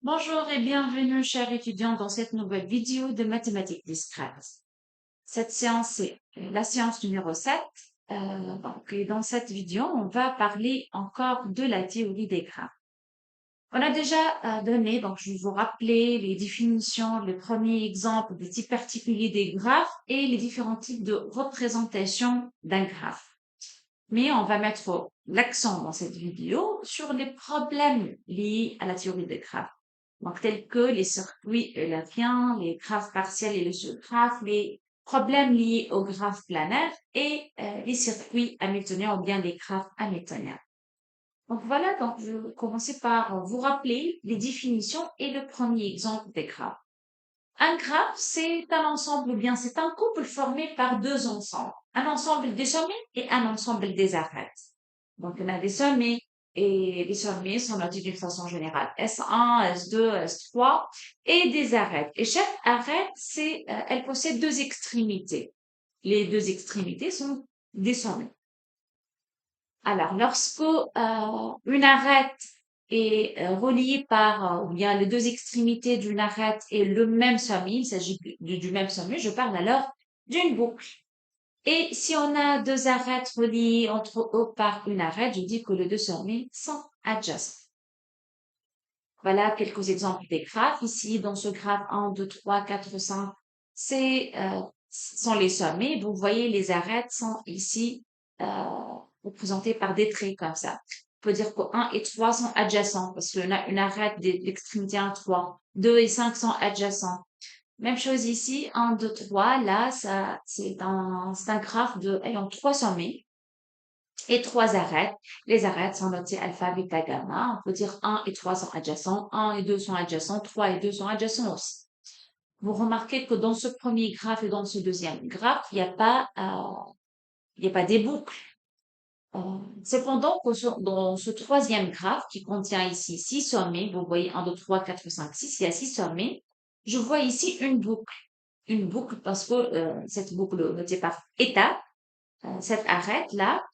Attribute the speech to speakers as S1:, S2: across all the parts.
S1: Bonjour et bienvenue, chers étudiants, dans cette nouvelle vidéo de mathématiques discrètes. Cette séance est la séance numéro 7. Et dans cette vidéo, on va parler encore de la théorie des graphes. On a déjà donné, donc je vais vous rappeler les définitions, le premier exemple des types particuliers des graphes et les différents types de représentation d'un graphe. Mais on va mettre l'accent dans cette vidéo sur les problèmes liés à la théorie des graphes. Donc, tels que les circuits eulériens, les graphes partiels et le sous-graphe, les problèmes liés aux graphes planaires et les circuits hamiltoniens ou bien les graphes hamiltoniens. Donc voilà, donc je vais commencer par vous rappeler les définitions et le premier exemple des graphes. Un graphe, c'est un ensemble ou bien c'est un couple formé par deux ensembles. Un ensemble des sommets et un ensemble des arêtes. Donc, on a des sommets et les sommets sont notés d'une façon générale. S1, S2, S3 et des arêtes. Et chaque arête, elle possède deux extrémités. Les deux extrémités sont des sommets. Alors, lorsque une arête est reliée par, ou bien les deux extrémités d'une arête et le même sommet, il s'agit du même sommet, je parle alors d'une boucle. Et si on a deux arêtes reliées entre eux par une arête, je dis que les deux sommets sont adjacents. Voilà quelques exemples des graphes. Ici, dans ce graphe 1, 2, 3, 4, 5, sont les sommets. Vous voyez, les arêtes sont ici représentées par des traits comme ça. On peut dire que 1 et 3 sont adjacents parce qu'on a une arête de l'extrémité 1, 3. 2 et 5 sont adjacents. Même chose ici, 1, 2, 3. Là, c'est un graphe ayant trois sommets et trois arêtes. Les arêtes sont notées alpha, bêta, gamma. On peut dire 1 et 3 sont adjacents, 1 et 2 sont adjacents, 3 et 2 sont adjacents aussi. Vous remarquez que dans ce premier graphe et dans ce deuxième graphe, il y a pas des boucles. Cependant, dans ce troisième graphe qui contient ici six sommets, vous voyez 1, 2, 3, 4, 5, 6, il y a six sommets. Je vois ici une boucle. Une boucle parce que cette boucle notée par étape, cette arête-là,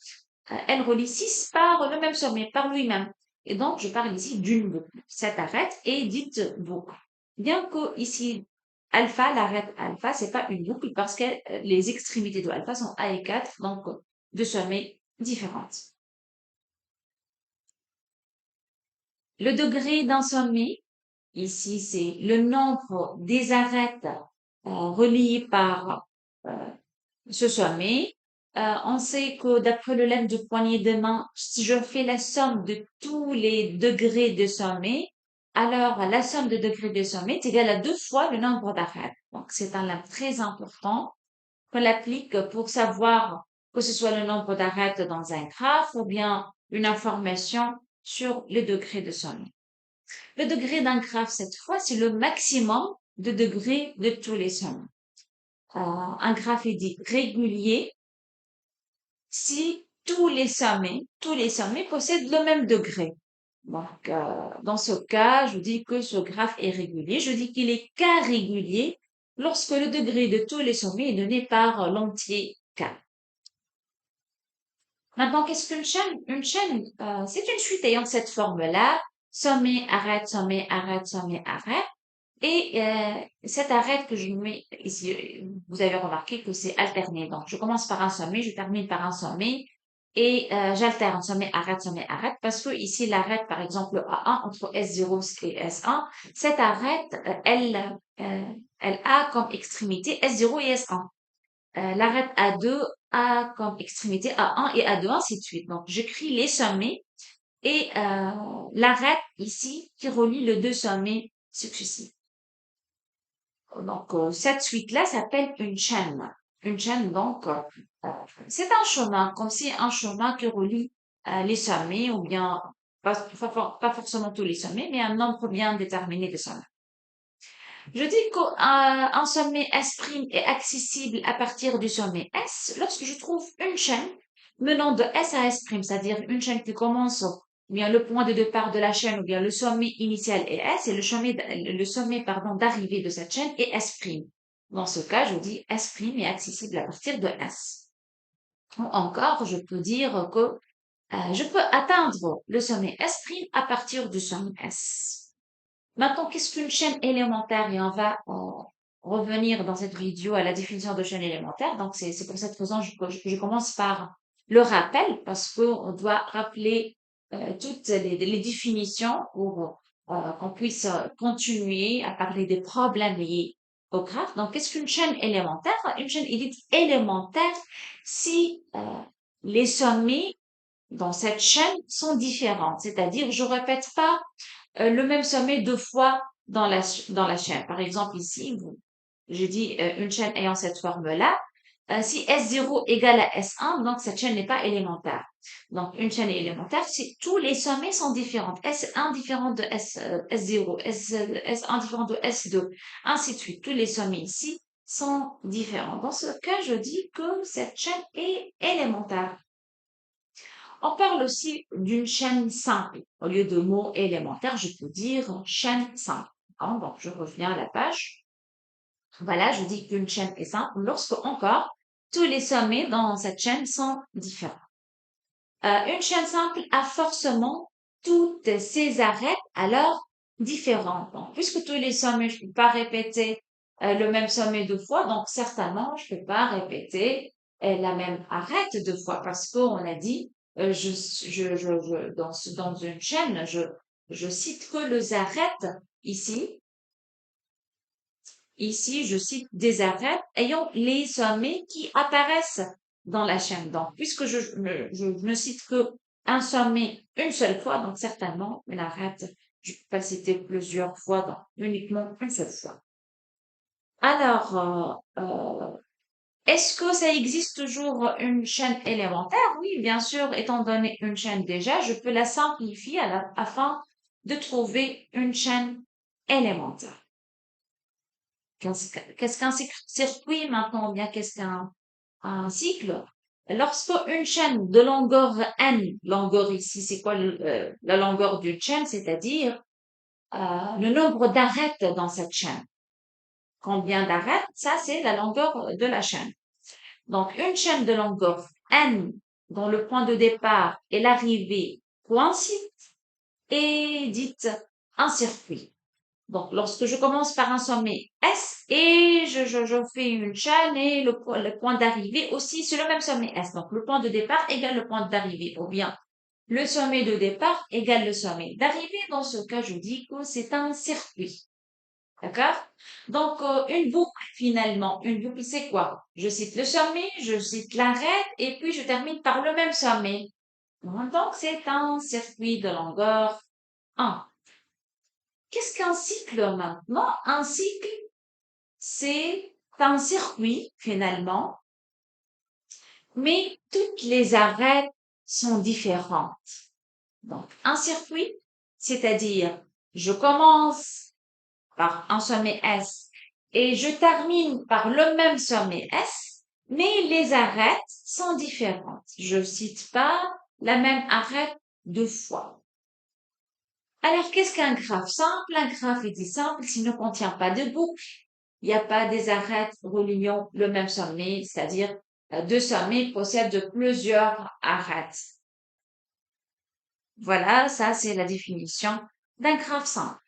S1: elle relie six par le même sommet, par lui-même. Et donc, je parle ici d'une boucle. Cette arête est dite boucle. Bien que ici, alpha, l'arête alpha, c'est pas une boucle parce que les extrémités de alpha sont A et 4, donc deux sommets différents. Le degré d'un sommet, ici, c'est le nombre des arêtes reliées par euh, ce sommet. On sait que d'après le lemme de poignée de main, si je fais la somme de tous les degrés de sommet, alors la somme de degrés de sommet est égale à deux fois le nombre d'arêtes. Donc, c'est un lemme très important qu'on applique pour savoir que ce soit le nombre d'arêtes dans un graphe ou bien une information sur le degré de sommet. Le degré d'un graphe, cette fois, c'est le maximum de degrés de tous les sommets. Un graphe est dit régulier si tous les sommets possèdent le même degré. Donc, dans ce cas, je dis que ce graphe est régulier. Je dis qu'il est K régulier lorsque le degré de tous les sommets est donné par l'entier K. Maintenant, qu'est-ce qu'une chaîne? Une chaîne, c'est une suite ayant cette forme-là. Sommet, arrête, sommet, arrête, sommet, arrête. Et cette arête que je mets ici, vous avez remarqué que c'est alterné. Donc, je commence par un sommet, je termine par un sommet et j'alterne sommet, arrête, parce que ici, l'arête, par exemple, A1 entre S0 et S1, cette arête, elle a comme extrémité S0 et S1. L'arête A2 a comme extrémité A1 et A2, ainsi de suite. Donc, j'écris les sommets et l'arête ici qui relie les deux sommets successifs. Donc, cette suite-là s'appelle une chaîne. Une chaîne, donc, euh, c'est un chemin, comme si un chemin qui relie les sommets, ou bien, pas forcément tous les sommets, mais un nombre bien déterminé de sommets. Je dis qu'un sommet S' est accessible à partir du sommet S lorsque je trouve une chaîne menant de S à S', c'est-à-dire une chaîne qui commence, ou bien le point de départ de la chaîne, ou bien le sommet initial est S, et le sommet, pardon, d'arrivée de cette chaîne est S'. Dans ce cas, je dis S' est accessible à partir de S. Ou encore, je peux dire que je peux atteindre le sommet S' à partir du sommet S. Maintenant, qu'est-ce qu'une chaîne élémentaire? Et on va revenir dans cette vidéo à la définition de chaîne élémentaire. Donc, c'est pour cette raison que je commence par le rappel, parce qu'on doit rappeler toutes les définitions pour qu'on puisse continuer à parler des problèmes liés au graphe. Donc, qu'est-ce qu'une chaîne élémentaire? Une chaîne est dite élémentaire si les sommets dans cette chaîne sont différentes. C'est-à-dire, je répète pas le même sommet deux fois dans la chaîne. Par exemple, ici, je dis une chaîne ayant cette forme-là. Si S0 égale à S1, donc cette chaîne n'est pas élémentaire. Donc, une chaîne élémentaire si tous les sommets sont différents. S1 différent de S0, S1 différent de S2, ainsi de suite. Tous les sommets ici sont différents. Dans ce cas, je dis que cette chaîne est élémentaire. On parle aussi d'une chaîne simple. Au lieu de mots élémentaires, je peux dire chaîne simple. Donc, je reviens à la page. Voilà, je dis qu'une chaîne est simple lorsque encore tous les sommets dans cette chaîne sont différents. Une chaîne simple a forcément toutes ses arêtes alors différentes. Donc, puisque tous les sommets, je ne peux pas répéter le même sommet deux fois, donc certainement, je ne peux pas répéter la même arête deux fois parce qu'on a dit, dans une chaîne, je cite que les arêtes ici. Ici, je cite des arêtes ayant les sommets qui apparaissent dans la chaîne. Donc, puisque je ne cite que un sommet une seule fois, donc certainement une arête, je peux pas le citer plusieurs fois, donc uniquement une seule fois. Alors, est-ce que ça existe toujours une chaîne élémentaire? Oui, bien sûr, étant donné une chaîne déjà, je peux la simplifier afin de trouver une chaîne élémentaire. Qu'est-ce qu'un circuit maintenant, ou bien qu'est-ce qu'un un cycle? Lorsque une chaîne de longueur n, longueur ici, c'est quoi la longueur d'une chaîne? C'est-à-dire le nombre d'arêtes dans cette chaîne. Combien d'arêtes? Ça, c'est la longueur de la chaîne. Donc, une chaîne de longueur n, dont le point de départ et l'arrivée coïncident, est dite un circuit. Donc, lorsque je commence par un sommet S et je fais une chaîne et le point d'arrivée aussi sur le même sommet S. Donc, le point de départ égale le point d'arrivée ou bien le sommet de départ égale le sommet d'arrivée. Dans ce cas, je dis que c'est un circuit. D'accord? Donc, une boucle finalement. Une boucle, c'est quoi? Je cite le sommet, je cite l'arête et puis je termine par le même sommet. Donc, c'est un circuit de longueur 1. Qu'est-ce qu'un cycle maintenant? Un cycle, c'est un circuit finalement, mais toutes les arêtes sont différentes. Donc, un circuit, c'est-à-dire je commence par un sommet S et je termine par le même sommet S, mais les arêtes sont différentes. Je cite pas la même arête deux fois. Alors, qu'est-ce qu'un graphe simple? Un graphe est simple s'il ne contient pas de boucle. Il n'y a pas des arêtes reliant le même sommet, c'est-à-dire deux sommets possèdent plusieurs arêtes. Voilà, ça c'est la définition d'un graphe simple.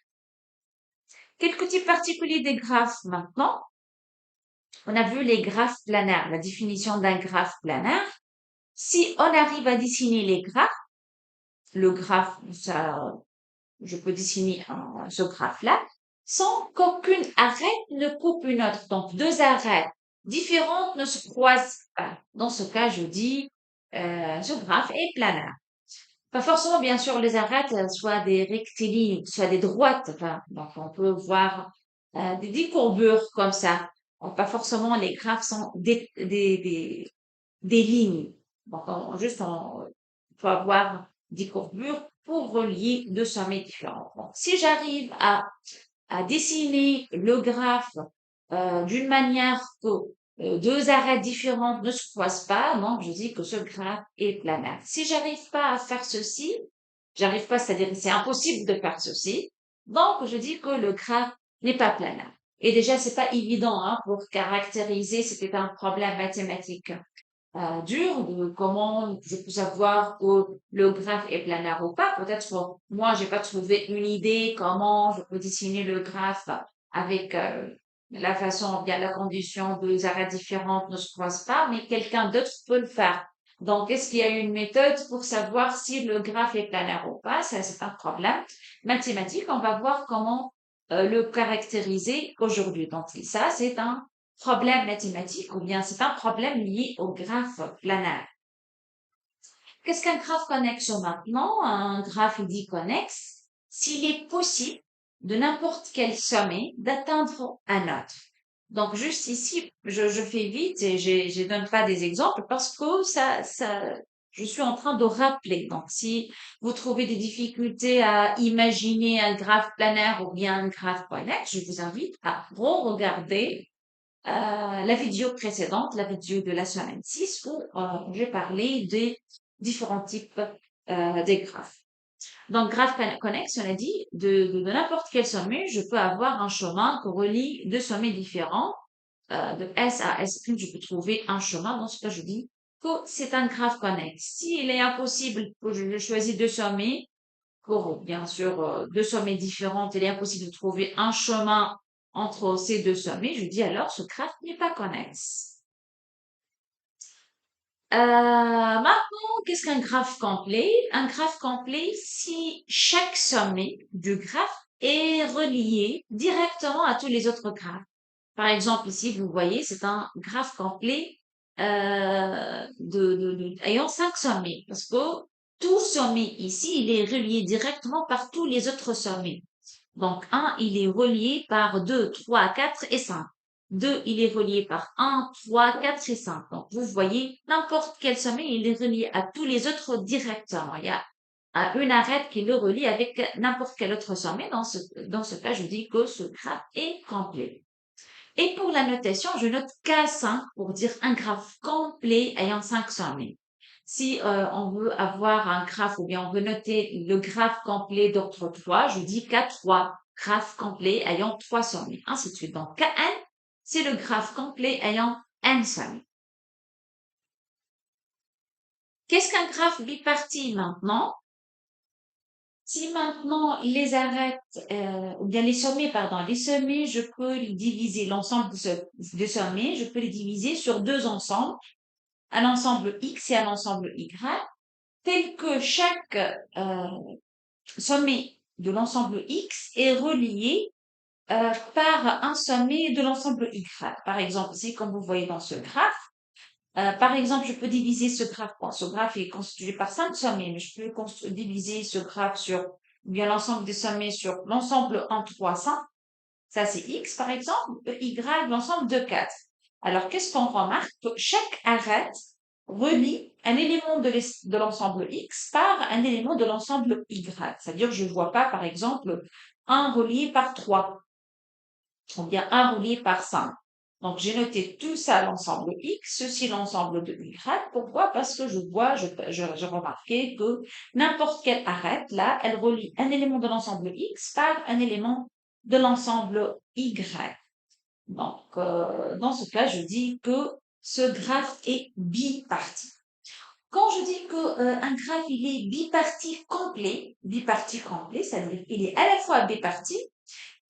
S1: Quelques types particuliers des graphes maintenant. On a vu les graphes planaires, la définition d'un graphe planaire. Si on arrive à dessiner les graphes, le graphe, ça, je peux dessiner ce graphe-là, sans qu'aucune arête ne coupe une autre. Donc, deux arêtes différentes ne se croisent pas. Dans ce cas, je dis, ce graphe est planaire. Pas forcément, bien sûr, les arêtes, soit des rectilignes, soit des droites. Enfin, donc, on peut voir des courbures comme ça. Donc, pas forcément, les graphes sont des lignes. Donc, on peut avoir des courbures pour relier deux sommets différents. Donc, si j'arrive à dessiner le graphe d'une manière que deux arêtes différentes ne se croisent pas, donc je dis que ce graphe est planaire. Si j'arrive pas à faire ceci, j'arrive pas, c'est-à-dire c'est impossible de faire ceci, donc je dis que le graphe n'est pas planaire. Et déjà, c'est pas évident hein, pour caractériser, c'était un problème mathématique. dur de comment je peux savoir que le graphe est planaire ou pas. Peut-être que moi, j'ai pas trouvé une idée comment je peux dessiner le graphe avec la façon, bien la condition deux arrêts différentes ne se croisent pas, mais quelqu'un d'autre peut le faire. Donc, est-ce qu'il y a une méthode pour savoir si le graphe est planaire ou pas? Ça, c'est un problème mathématique. On va voir comment le caractériser aujourd'hui. Donc, ça, c'est un problème mathématique ou bien c'est un problème lié au graphe planaire. Qu'est-ce qu'un graphe connexe maintenant? Un graphe dit connexe s'il est possible de n'importe quel sommet d'atteindre un autre. Donc juste ici, je fais vite et je donne pas des exemples parce que je suis en train de rappeler. Donc si vous trouvez des difficultés à imaginer un graphe planaire ou bien un graphe connexe, je vous invite à re-regarder la vidéo précédente, la vidéo de la semaine 6, où j'ai parlé des différents types des graphes. Donc, graphe connexe, on a dit, de n'importe quel sommet, je peux avoir un chemin qui relie deux sommets différents. De S à S', je peux trouver un chemin. Dans ce cas, je dis que c'est un graphe connexe. S'il est impossible que je choisis deux sommets, pour bien sûr deux sommets différents, il est impossible de trouver un chemin entre ces deux sommets, je dis alors ce graphe n'est pas connexe. Maintenant, qu'est-ce qu'un graphe complet? Un graphe complet, si chaque sommet du graphe est relié directement à tous les autres graphes. Par exemple, ici, vous voyez, c'est un graphe complet ayant 5 sommets, parce que tout sommet ici, il est relié directement par tous les autres sommets. Donc, un, il est relié par 2, 3, 4 et 5. 2, il est relié par 1, 3, 4 et 5. Donc, vous voyez, n'importe quel sommet, il est relié à tous les autres directement. Il y a une arête qui le relie avec n'importe quel autre sommet. Dans ce cas, je dis que ce graphe est complet. Et pour la notation, je note K5 pour dire un graphe complet ayant 5 sommets. Si on veut avoir un graphe ou bien on veut noter le graphe complet d'ordre 3, je dis K3, graphe complet ayant 3 sommets, ainsi de suite. Donc Kn, c'est le graphe complet ayant n sommets. Qu'est-ce qu'un graphe bipartite maintenant? Si maintenant les arêtes, ou bien les sommets, pardon, les sommets, je peux les diviser, l'ensemble de sommets, je peux les diviser sur deux ensembles, un ensemble X et un ensemble Y, tel que chaque sommet de l'ensemble X est relié par un sommet de l'ensemble Y. Par exemple, ici, comme vous voyez dans ce graphe, par exemple, je peux diviser ce graphe. Bon, ce graphe est constitué par 5 sommets, mais je peux diviser ce graphe sur bien l'ensemble des sommets sur l'ensemble en 300. Ça, c'est X, par exemple, Y, l'ensemble de 4. Alors, qu'est-ce qu'on remarque? Que chaque arête relie un élément de l'ensemble X par un élément de l'ensemble Y. C'est-à-dire que je ne vois pas, par exemple, un relié par 3 ou bien un relié par 5. Donc, j'ai noté tout ça l'ensemble X, ceci l'ensemble de Y. Pourquoi? Parce que j'ai remarqué que n'importe quelle arête, là, elle relie un élément de l'ensemble X par un élément de l'ensemble Y. Donc, dans ce cas, je dis que ce graphe est bipartite. Quand je dis que un graphe il est bipartite complet, c'est-à-dire qu'il est à la fois bipartite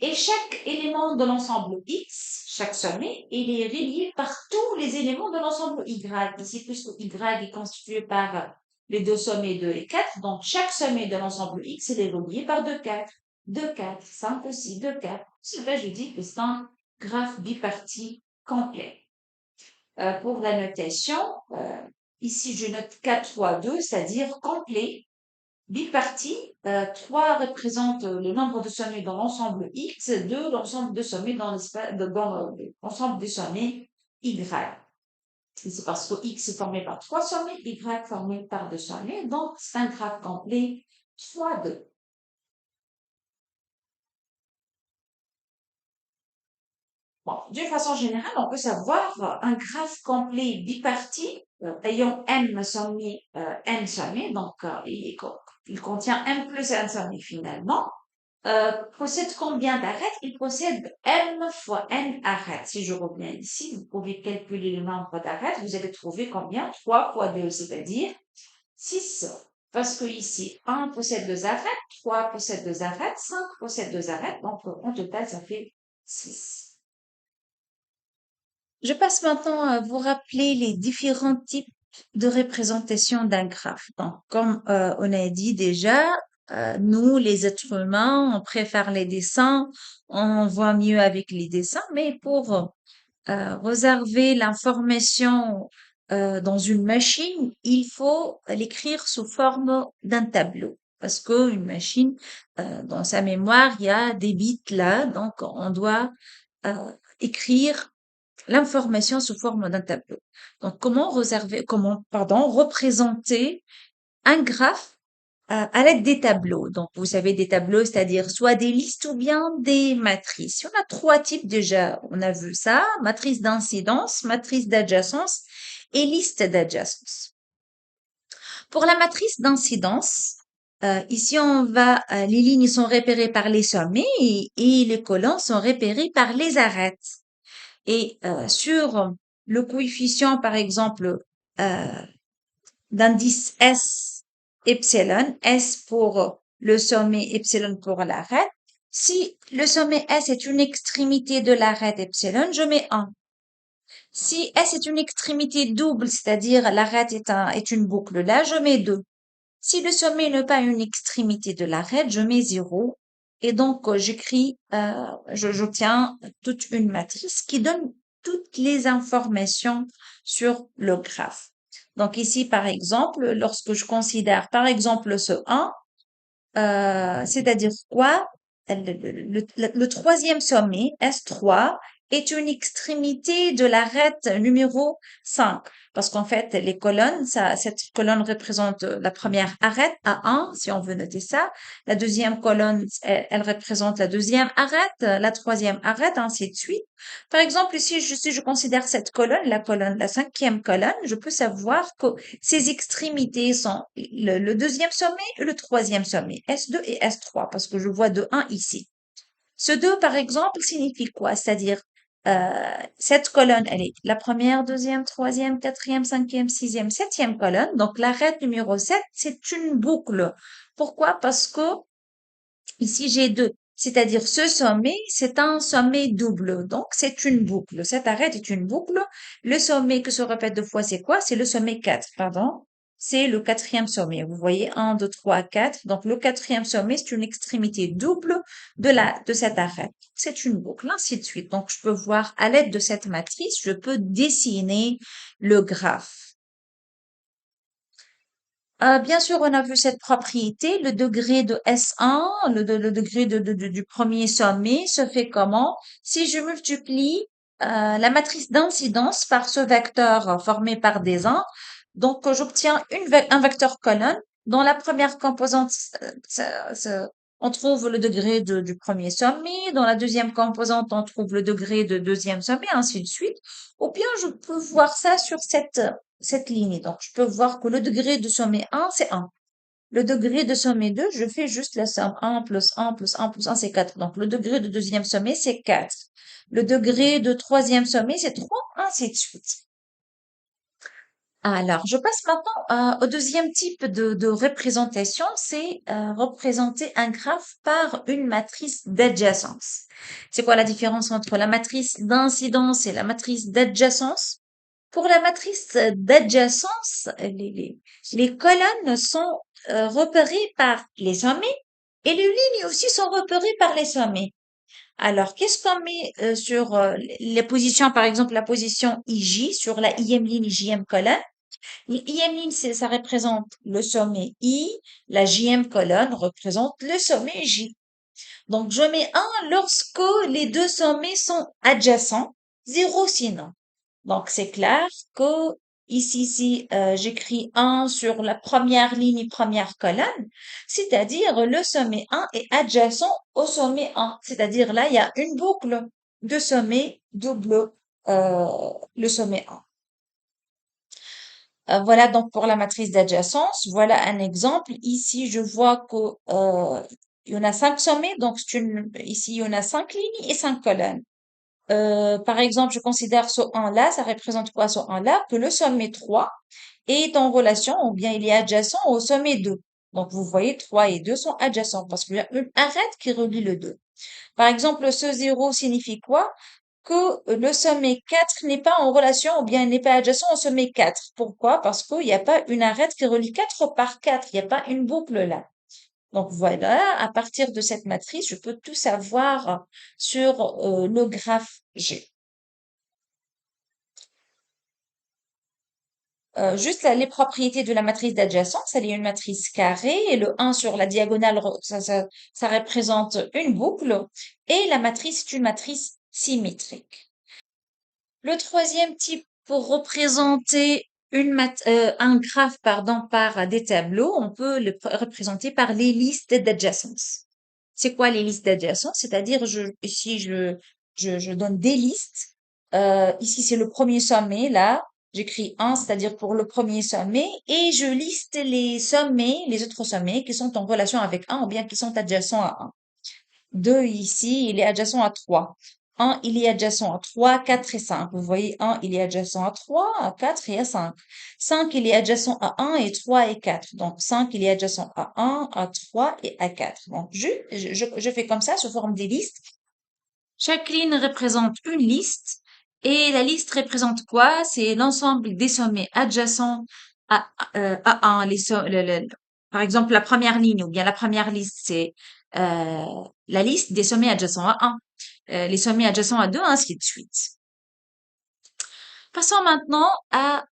S1: et chaque élément de l'ensemble X, chaque sommet, il est relié par tous les éléments de l'ensemble Y. Ici, puisque Y est constitué par les deux sommets 2 et 4, donc chaque sommet de l'ensemble X, il est relié par 2, 4. 2, 4, 5 aussi, 2, 4. Cela, je dis que c'est un graphe bipartite complet. Pour la notation, ici, je note 4, 3, 2, c'est-à-dire complet. Bipartie, 3 représente le nombre de sommets dans l'ensemble X, 2 l'ensemble de sommets dans l'ensemble des sommets Y. C'est parce que X est formé par 3 sommets, Y formé par 2 sommets, donc c'est un graphe complet 3, 2. Bon, d'une façon générale, on peut savoir un graphe complet bipartite ayant n sommets, donc il contient n plus n sommets finalement. possède combien d'arêtes? Il possède n fois n arêtes. Si je reviens ici, vous pouvez calculer le nombre d'arêtes. Vous allez trouver combien? 3 fois 2, c'est-à-dire 6. Parce que ici, 1 possède 2 arêtes, 3 possède 2 arêtes, 5 possède 2 arêtes. Donc, en total, ça fait 6. Je passe maintenant à vous rappeler les différents types de représentation d'un graphe. Donc, comme on a dit déjà, nous, les êtres humains, on préfère les dessins, on voit mieux avec les dessins, mais pour réserver l'information dans une machine, il faut l'écrire sous forme d'un tableau. Parce qu'une machine, dans sa mémoire, il y a des bits là, donc on doit écrire l'information sous forme d'un tableau. Donc, représenter un graphe à l'aide des tableaux. Donc, vous savez, des tableaux, c'est-à-dire soit des listes ou bien des matrices. On a trois types déjà, on a vu ça, matrice d'incidence, matrice d'adjacence et liste d'adjacence. Pour la matrice d'incidence, ici, les lignes sont repérées par les sommets et les colonnes sont repérées par les arêtes. Et sur le coefficient, par exemple, euh, d'indice S, epsilon, S pour le sommet, epsilon pour l'arête, si le sommet S est une extrémité de l'arête epsilon, je mets 1. Si S est une extrémité double, c'est-à-dire l'arête est une boucle, là, je mets 2. Si le sommet n'est pas une extrémité de l'arête, je mets 0. Et donc, j'obtiens toute une matrice qui donne toutes les informations sur le graphe. Donc ici, par exemple, lorsque je considère, par exemple, ce 1, c'est-à-dire quoi? Le troisième sommet, S3, est une extrémité de l'arête numéro 5. Parce qu'en fait, les colonnes, cette colonne représente la première arête à 1, si on veut noter ça. La deuxième colonne, elle représente la deuxième arête, la troisième arête, ainsi de suite. Par exemple, si je considère cette colonne, la cinquième colonne, je peux savoir que ces extrémités sont le deuxième sommet et le troisième sommet, S2 et S3, parce que je vois de 1 ici. Ce 2, par exemple, signifie quoi? C'est-à-dire, cette colonne, elle est la première, deuxième, troisième, quatrième, cinquième, sixième, septième colonne. Donc, l'arête numéro 7, c'est une boucle. Pourquoi? Parce que ici, j'ai 2. C'est-à-dire, ce sommet, c'est un sommet double. Donc, c'est une boucle. Cette arête est une boucle. Le sommet que se répète deux fois, c'est quoi? C'est le sommet 4, pardon. C'est le quatrième sommet. Vous voyez, 1, 2, 3, 4. Donc, le quatrième sommet, c'est une extrémité double de cette arête. C'est une boucle, ainsi de suite. Donc, je peux voir à l'aide de cette matrice, je peux dessiner le graphe. Bien sûr, on a vu cette propriété, le degré de S1, le degré du premier sommet se fait comment? Si je multiplie la matrice d'incidence par ce vecteur formé par des 1, donc j'obtiens un vecteur colonne. Dans la première composante, on trouve le degré du premier sommet. Dans la deuxième composante, on trouve le degré de deuxième sommet, ainsi de suite. Ou bien je peux voir ça sur cette ligne. Donc, je peux voir que le degré de sommet 1, c'est 1. Le degré de sommet 2, je fais juste la somme 1 plus 1 plus 1 plus 1, c'est 4. Donc, le degré de deuxième sommet, c'est 4. Le degré de troisième sommet, c'est 3, ainsi de suite. Alors, je passe maintenant au deuxième type de représentation, c'est représenter un graphe par une matrice d'adjacence. C'est quoi la différence entre la matrice d'incidence et la matrice d'adjacence? Pour la matrice d'adjacence, les colonnes sont repérées par les sommets et les lignes aussi sont repérées par les sommets. Alors, qu'est-ce qu'on met sur les positions, par exemple la position IJ, sur la IM ligne, JM colonne? L'IM ligne, ça représente le sommet I, la JM colonne représente le sommet J. Donc, je mets 1 lorsque les deux sommets sont adjacents, 0 sinon. Donc, c'est clair que ici, si j'écris 1 sur la première ligne, première colonne, c'est-à-dire le sommet 1 est adjacent au sommet 1. C'est-à-dire là, il y a une boucle de sommet double le sommet 1. Voilà donc pour la matrice d'adjacence. Voilà un exemple. Ici, je vois que
S2: Il y en a 5 sommets, donc ici, il y en a 5 lignes et 5 colonnes. Par exemple, je considère ce 1 là, ça représente quoi ce 1 là? Que le sommet 3 est en relation, ou bien il est adjacent au sommet 2. Donc, vous voyez, 3 et 2 sont adjacents parce qu'il y a une arête qui relie le 2. Par exemple, ce 0 signifie quoi? Que le sommet 4 n'est pas en relation ou bien n'est pas adjacent au sommet 4. Pourquoi? Parce qu'il n'y a pas une arête qui relie 4 par 4. Il n'y a pas une boucle là. Donc voilà, à partir de cette matrice, je peux tout savoir sur le graphe G. Juste les propriétés de la matrice d'adjacence, elle est une matrice carrée et le 1 sur la diagonale, ça représente une boucle et la matrice est une matrice symétrique. Le troisième type pour représenter un graphe pardon, par des tableaux, on peut le représenter par les listes d'adjacence. C'est quoi les listes d'adjacence? C'est-à-dire, ici, je donne des listes. Ici, c'est le premier sommet, là. J'écris 1, c'est-à-dire pour le premier sommet, et je liste les sommets, les autres sommets qui sont en relation avec 1 ou bien qui sont adjacents à 1. 2 ici, il est adjacent à 3. 1, il est adjacent à 3, 4 et 5. Vous voyez, 1, il est adjacent à 3, à 4 et à 5. 5, il est adjacent à 1 et 3 et 4. Donc, 5, il est adjacent à 1, à 3 et à 4. Donc, je fais comme ça, sous forme des listes. Chaque ligne représente une liste et la liste représente quoi? C'est l'ensemble des sommets adjacents à 1. Par exemple, la première ligne ou bien la première liste, c'est la liste des sommets adjacents à 1. Les sommets adjacents à 2, ainsi de suite. Passons maintenant à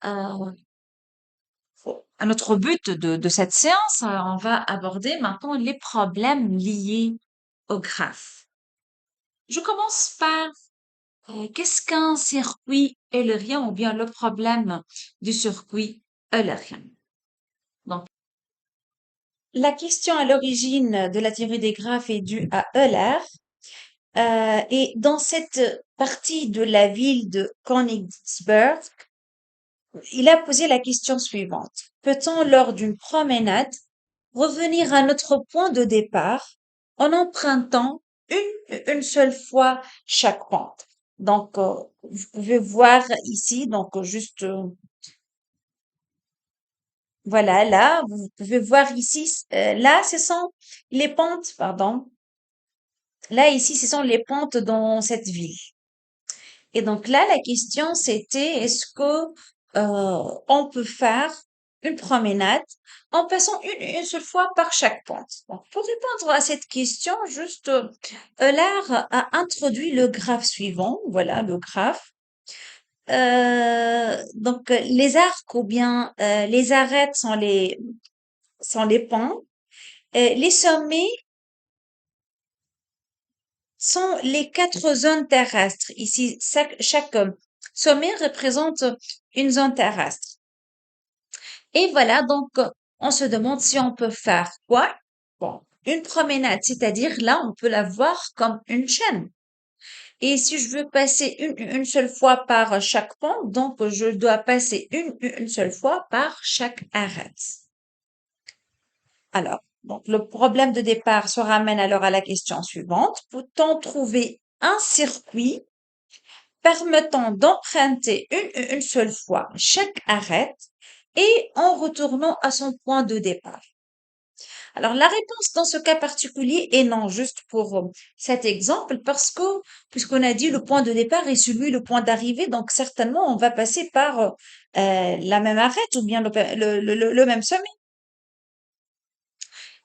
S2: notre but de cette séance. On va aborder maintenant les problèmes liés au graphe. Je commence par qu'est-ce qu'un circuit eulérien ou bien le problème du circuit eulérien? Donc, la question à l'origine de la théorie des graphes est due à Euler. Et dans cette partie de la ville de Königsberg, il a posé la question suivante. Peut-on, lors d'une promenade, revenir à notre point de départ en empruntant une seule fois chaque pente? Donc, vous pouvez voir ici, donc juste, voilà, là, vous pouvez voir ici, là, ce sont les pentes, pardon. Là, ici, ce sont les pentes dans cette ville. Et donc là, la question, c'était, est-ce que on peut faire une promenade en passant une seule fois par chaque pente? Donc, pour répondre à cette question, juste, Euler a introduit le graphe suivant. Voilà, le graphe. Donc, les arcs ou bien les arêtes sont les pans. Les sommets sont les quatre zones terrestres. Ici, chaque sommet représente une zone terrestre. Et voilà, donc, on se demande si on peut faire quoi? Bon, une promenade, c'est-à-dire là, on peut la voir comme une chaîne. Et si je veux passer une seule fois par chaque pont, donc je dois passer une seule fois par chaque arête. Alors, donc le problème de départ se ramène alors à la question suivante. Peut-on trouver un circuit permettant d'emprunter une seule fois chaque arête et en retournant à son point de départ? Alors, la réponse dans ce cas particulier est non, juste pour cet exemple, parce que, puisqu'on a dit le point de départ est celui, le point d'arrivée, donc certainement on va passer par la même arête ou bien le même sommet.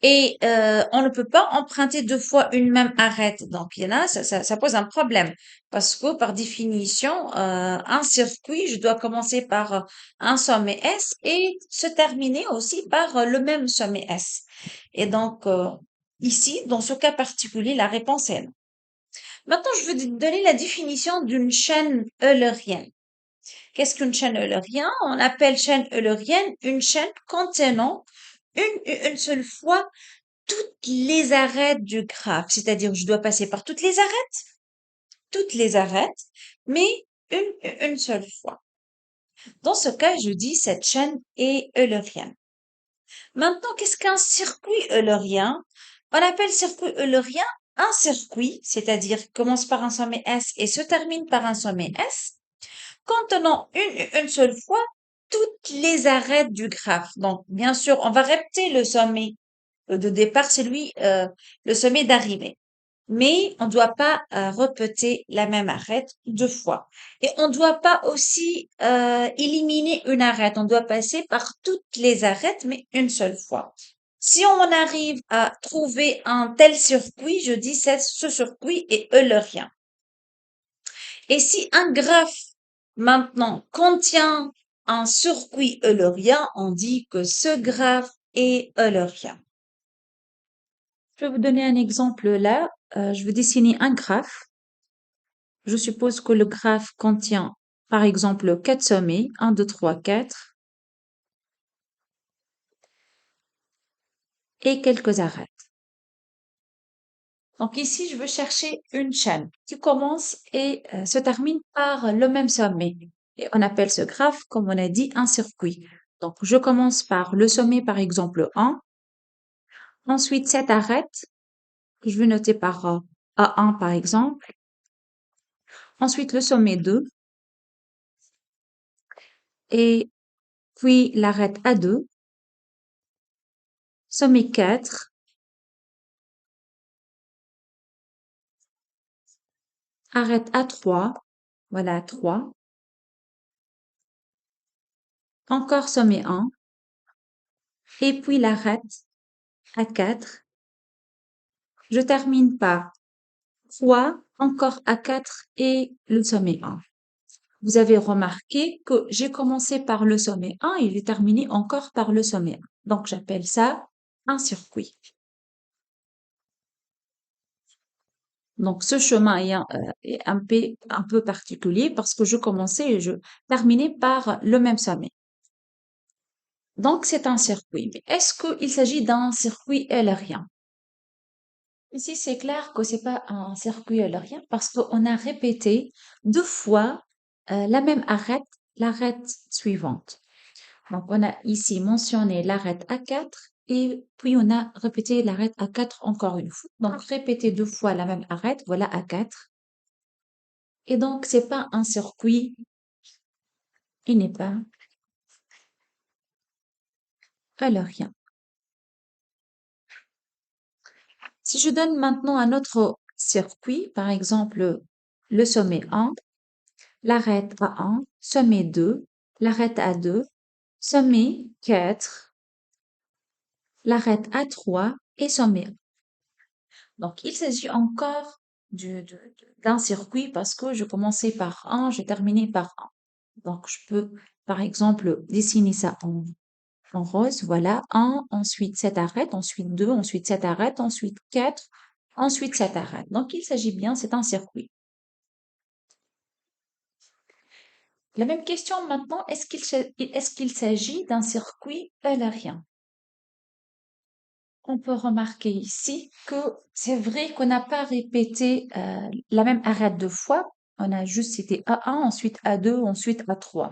S2: Et on ne peut pas emprunter deux fois une même arête. Donc, il y en a, ça pose un problème. Parce que, par définition, un circuit, je dois commencer par un sommet S et se terminer aussi par le même sommet S. Et donc, ici, dans ce cas particulier, la réponse est non. Maintenant, je vais donner la définition d'une chaîne eulérienne. Qu'est-ce qu'une chaîne eulérienne? On appelle chaîne eulérienne une chaîne contenant une seule fois toutes les arêtes du graphe, c'est-à-dire je dois passer par toutes les arêtes, mais une seule fois. Dans ce cas, je dis cette chaîne est eulérienne. Maintenant, qu'est-ce qu'un circuit eulérien? On appelle circuit eulérien un circuit, c'est-à-dire qui commence par un sommet S et se termine par un sommet S, contenant une seule fois toutes les arêtes du graphe. Donc, bien sûr, on va répéter le sommet de départ, c'est le sommet d'arrivée. Mais on ne doit pas répéter la même arête deux fois. Et on ne doit pas aussi éliminer une arête. On doit passer par toutes les arêtes, mais une seule fois. Si on arrive à trouver un tel circuit, je dis ce circuit est eulérien. Et si un graphe maintenant contient un circuit eulérien, on dit que ce graphe est eulérien. Je vais vous donner un exemple là. Je vais dessiner un graphe. Je suppose que le graphe contient, par exemple, 4 sommets, 1, 2, 3, 4, et quelques arêtes. Donc ici, je veux chercher une chaîne qui commence et se termine par le même sommet. Et on appelle ce graphe, comme on a dit, un circuit. Donc je commence par le sommet, par exemple, 1. Ensuite, cette arête, que je vais noter par A1, par exemple. Ensuite, le sommet 2. Et puis l'arête A2. Sommet 4. Arête A3. Voilà, 3. Encore sommet 1. Et puis l'arête A4. Je termine par 3, encore A4 et le sommet 1. Vous avez remarqué que j'ai commencé par le sommet 1 et j'ai terminé encore par le sommet 1. Donc, j'appelle ça un circuit. Donc, ce chemin est un peu particulier parce que je commençais et je terminais par le même sommet. Donc, c'est un circuit. Mais est-ce qu'il s'agit d'un circuit eulérien? Ici, c'est clair que c'est pas un circuit eulérien parce qu'on a répété deux fois la même arête, l'arête suivante. Donc, on a ici mentionné l'arête A4 et puis on a répété l'arête A4 encore une fois. Donc, répéter deux fois la même arête, voilà A4. Et donc, c'est pas un circuit, il n'est pas eulérien. Si je donne maintenant un autre circuit, par exemple le sommet 1, l'arête A1, sommet 2, l'arête A2, sommet 4, l'arête A3 et sommet 1. Donc, il s'agit encore d'un circuit parce que je commençais par 1, j'ai terminé par 1. Donc, je peux, par exemple, dessiner ça en rose. Voilà, 1, ensuite cette arête, ensuite 2, ensuite cette arête, ensuite 4, ensuite cette arête. Donc, il s'agit bien, c'est un circuit. La même question maintenant, est-ce qu'il s'agit d'un circuit eulérien? On peut remarquer ici que c'est vrai qu'on n'a pas répété la même arête deux fois. On a juste cité A1, ensuite A2, ensuite A3.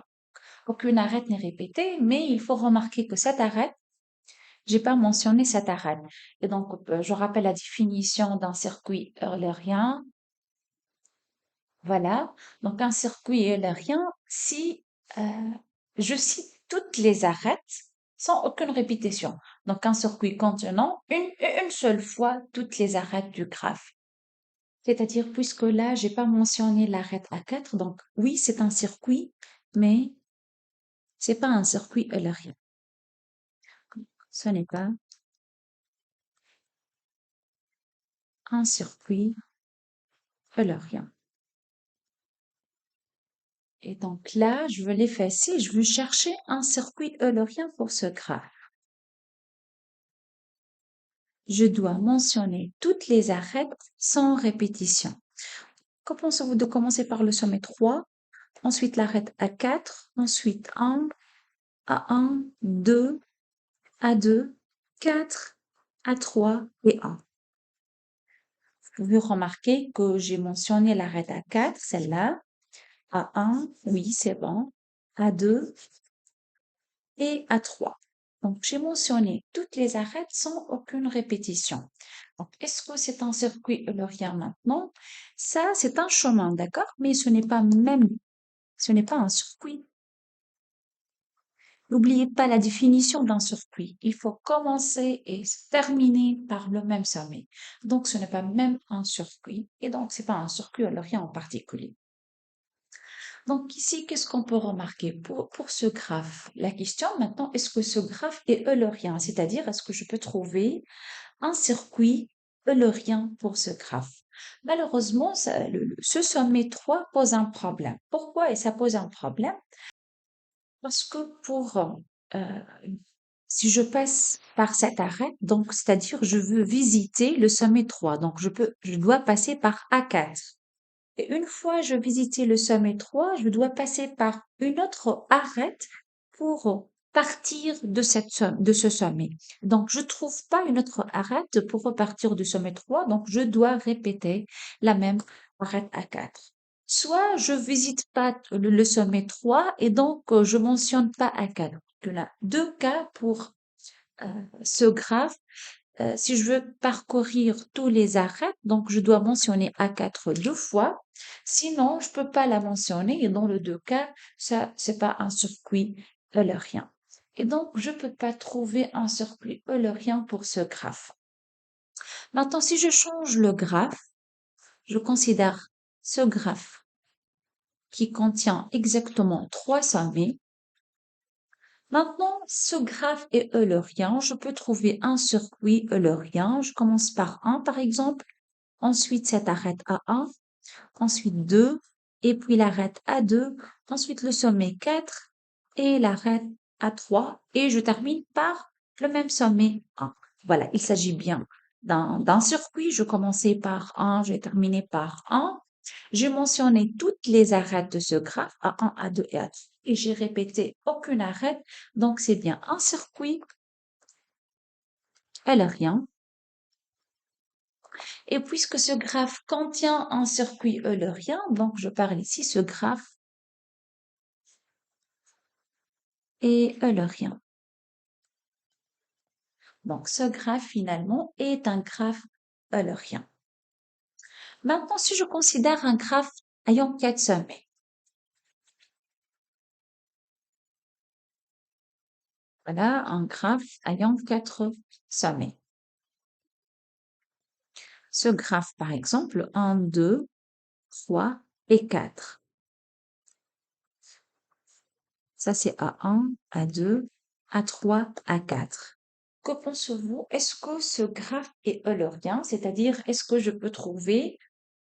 S2: Aucune arête n'est répétée, mais il faut remarquer que cette arête, j'ai pas mentionné cette arête. Et donc, je rappelle la définition d'un circuit eulérien. Voilà. Donc, un circuit eulérien, si euh, je cite toutes les arêtes sans aucune répétition. Donc, un circuit contenant une seule fois toutes les arêtes du graphe. C'est-à-dire, puisque là, j'ai pas mentionné l'arête A4, donc oui, c'est un circuit, mais c'est pas un circuit eulérien. Ce n'est pas un circuit eulérien. Et donc là, je veux l'effacer, je veux chercher un circuit eulérien pour ce graphe. Je dois mentionner toutes les arêtes sans répétition. Que pensez-vous de commencer par le sommet 3, ensuite l'arête A4, ensuite 1, A1, 2, A2, 4, A3 et 1. Vous pouvez remarquer que j'ai mentionné l'arête A4, celle-là, A1, oui, c'est bon, A2 et A3.
S1: Donc, j'ai mentionné toutes les arêtes sans aucune répétition. Donc, est-ce que c'est un circuit eulérien maintenant? Ça, c'est un chemin, d'accord? Mais ce n'est pas un circuit. N'oubliez pas la définition d'un circuit. Il faut commencer et se terminer par le même sommet. Donc, ce n'est pas même un circuit. Et donc, c'est pas un circuit eulérien en particulier. Donc, ici, qu'est-ce qu'on peut remarquer pour ce graphe? La question maintenant, est-ce que ce graphe est eulérien? C'est-à-dire, est-ce que je peux trouver un circuit eulérien pour ce graphe? Malheureusement, ce sommet 3 pose un problème. Pourquoi ça pose un problème? Parce que si je passe par cette arête, donc c'est-à-dire je veux visiter le sommet 3, donc je dois passer par A4. Et une fois je visité le sommet 3, je dois passer par une autre arête pour partir de ce sommet. Donc je trouve pas une autre arête pour repartir du sommet 3, donc je dois répéter la même arête A4. Soit je visite pas le sommet 3 et donc je mentionne pas A4. Il y en a deux cas pour euh, ce graphe. Si je veux parcourir tous les arêtes, donc je dois mentionner A4 deux fois. Sinon, je peux pas la mentionner et dans les deux cas, ça, c'est pas un circuit eulérien. Et donc, je peux pas trouver un circuit eulérien pour ce graphe. Maintenant, si je change le graphe, je considère ce graphe qui contient exactement trois sommets. Maintenant, ce graphe est eulérien. Je peux trouver un circuit eulérien. Je commence par un, par exemple. Ensuite, cette arête à 1, ensuite 2, et puis l'arête à 2, ensuite le sommet 4 et l'arête à 3, et je termine par le même sommet 1. Voilà, il s'agit bien d'un circuit. Je commençais par 1, j'ai terminé par 1. J'ai mentionné toutes les arêtes de ce graphe, A1, A2 et A3, et j'ai répété aucune arête, donc c'est bien un circuit eulérien. Et puisque ce graphe contient un circuit eulérien, donc je parle ici, ce graphe est eulérien. Donc ce graphe finalement est un graphe eulérien. Maintenant, si je considère un graphe ayant quatre sommets, voilà un graphe ayant quatre sommets. Ce graphe, par exemple, 1, 2, 3 et 4. Ça, c'est A1, A2, A3, A4. Que pensez-vous? Est-ce que ce graphe est eulérien? C'est-à-dire, est-ce que je peux trouver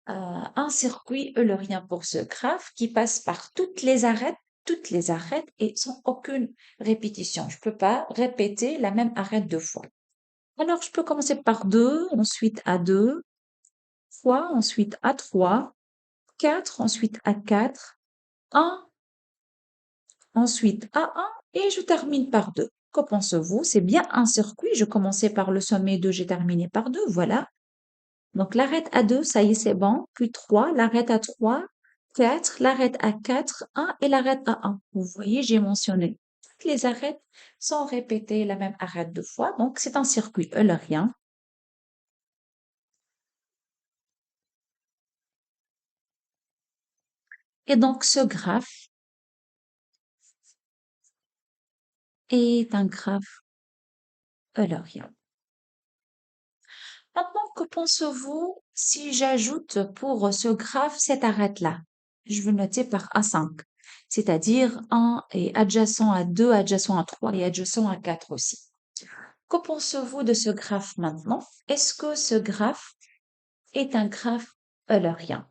S1: un circuit eulérien pour ce graphe qui passe par toutes les arêtes et sans aucune répétition? Je peux pas répéter la même arête deux fois. Alors, je peux commencer par 2, ensuite A2, 3, ensuite A3, 4, ensuite A4, 1, ensuite A1 et je termine par 2. Que pensez-vous? C'est bien un circuit. Je commençais par le sommet 2, j'ai terminé par 2. Voilà. Donc l'arête à 2, ça y est, c'est bon. Puis 3, l'arête à 3, 4, l'arête à 4, 1 et l'arête à 1. Vous voyez, j'ai mentionné toutes les arêtes sans répéter la même arête deux fois. Donc c'est un circuit eulérien. Et donc ce graphe est un graphe eulérien. Maintenant, que pensez-vous si j'ajoute pour ce graphe cette arête-là? Je vais noter par A5, c'est-à-dire 1 est adjacent à 2, adjacent à 3 et adjacent à 4 aussi. Que pensez-vous de ce graphe maintenant? Est-ce que ce graphe est un graphe eulérien?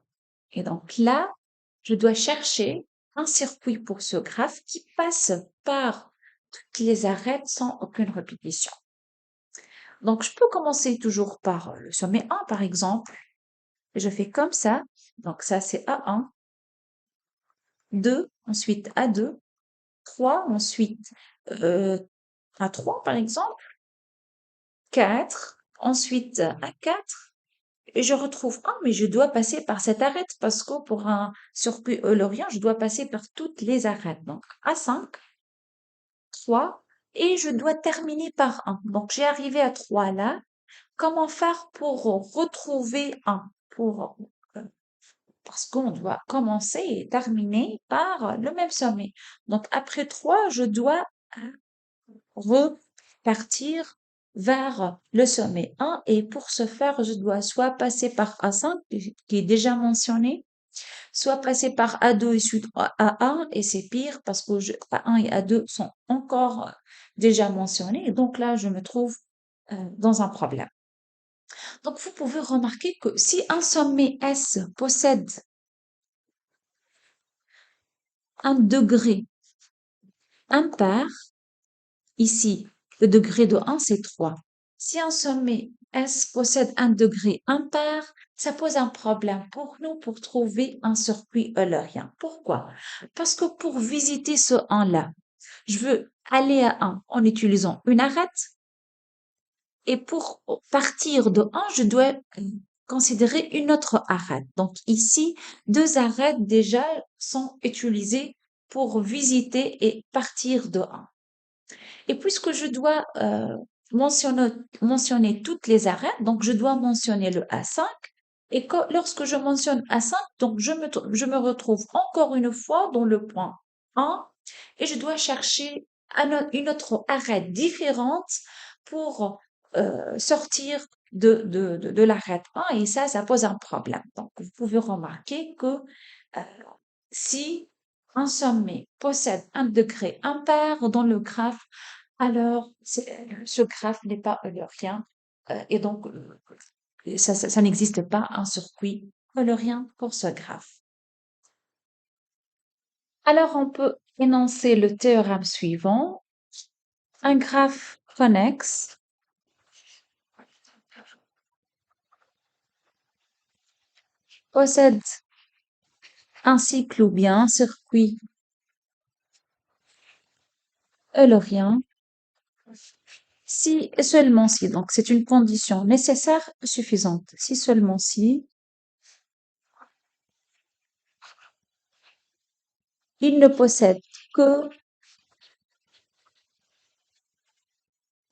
S1: Et donc là, je dois chercher un circuit pour ce graphe qui passe par toutes les arêtes sans aucune répétition. Donc, je peux commencer toujours par le sommet 1, par exemple. Je fais comme ça. Donc, ça, c'est A1, 2, ensuite A2, 3, ensuite A3, par exemple, 4, ensuite A4. Et je retrouve 1, mais je dois passer par cette arête parce que pour un circuit eulérien, je dois passer par toutes les arêtes. Donc, A5, 3,
S2: et je dois terminer par 1. Donc, j'ai arrivé à 3 là. Comment faire pour retrouver 1? Euh, Parce qu'on doit commencer et terminer par le même sommet. Donc, après 3, je dois repartir vers le sommet 1 et pour ce faire, je dois soit passer par A5 qui est déjà mentionné, soit passer par A2 et suite à A1 et c'est pire parce que A1 et A2 sont encore déjà mentionnés et donc là, je me trouve dans un problème. Donc, vous pouvez remarquer que si un sommet S possède un degré impair, ici, le degré de 1, c'est 3. Si un sommet S possède un degré impair, ça pose un problème pour nous pour trouver un circuit eulérien. Pourquoi? Parce que pour visiter ce 1-là, je veux aller à 1 en utilisant une arête et pour partir de 1, je dois considérer une autre arête. Donc ici, 2 arêtes déjà sont utilisées pour visiter et partir de 1. Et puisque je dois mentionner toutes les arêtes, donc je dois mentionner le A5. Et lorsque je mentionne A5, donc je me retrouve encore une fois dans le point 1 et je dois chercher une autre arête différente pour sortir de l'arête 1 et ça pose un problème. Donc, vous pouvez remarquer que euh, si un sommet possède un degré impair dans le graphe, alors ce graphe n'est pas eulérien et donc ça n'existe pas un circuit eulérien pour ce graphe. Alors on peut énoncer le théorème suivant. Un graphe connexe possède un cycle ou bien un circuit eulérien si et seulement si, donc c'est une condition nécessaire et suffisante, si seulement si il ne possède que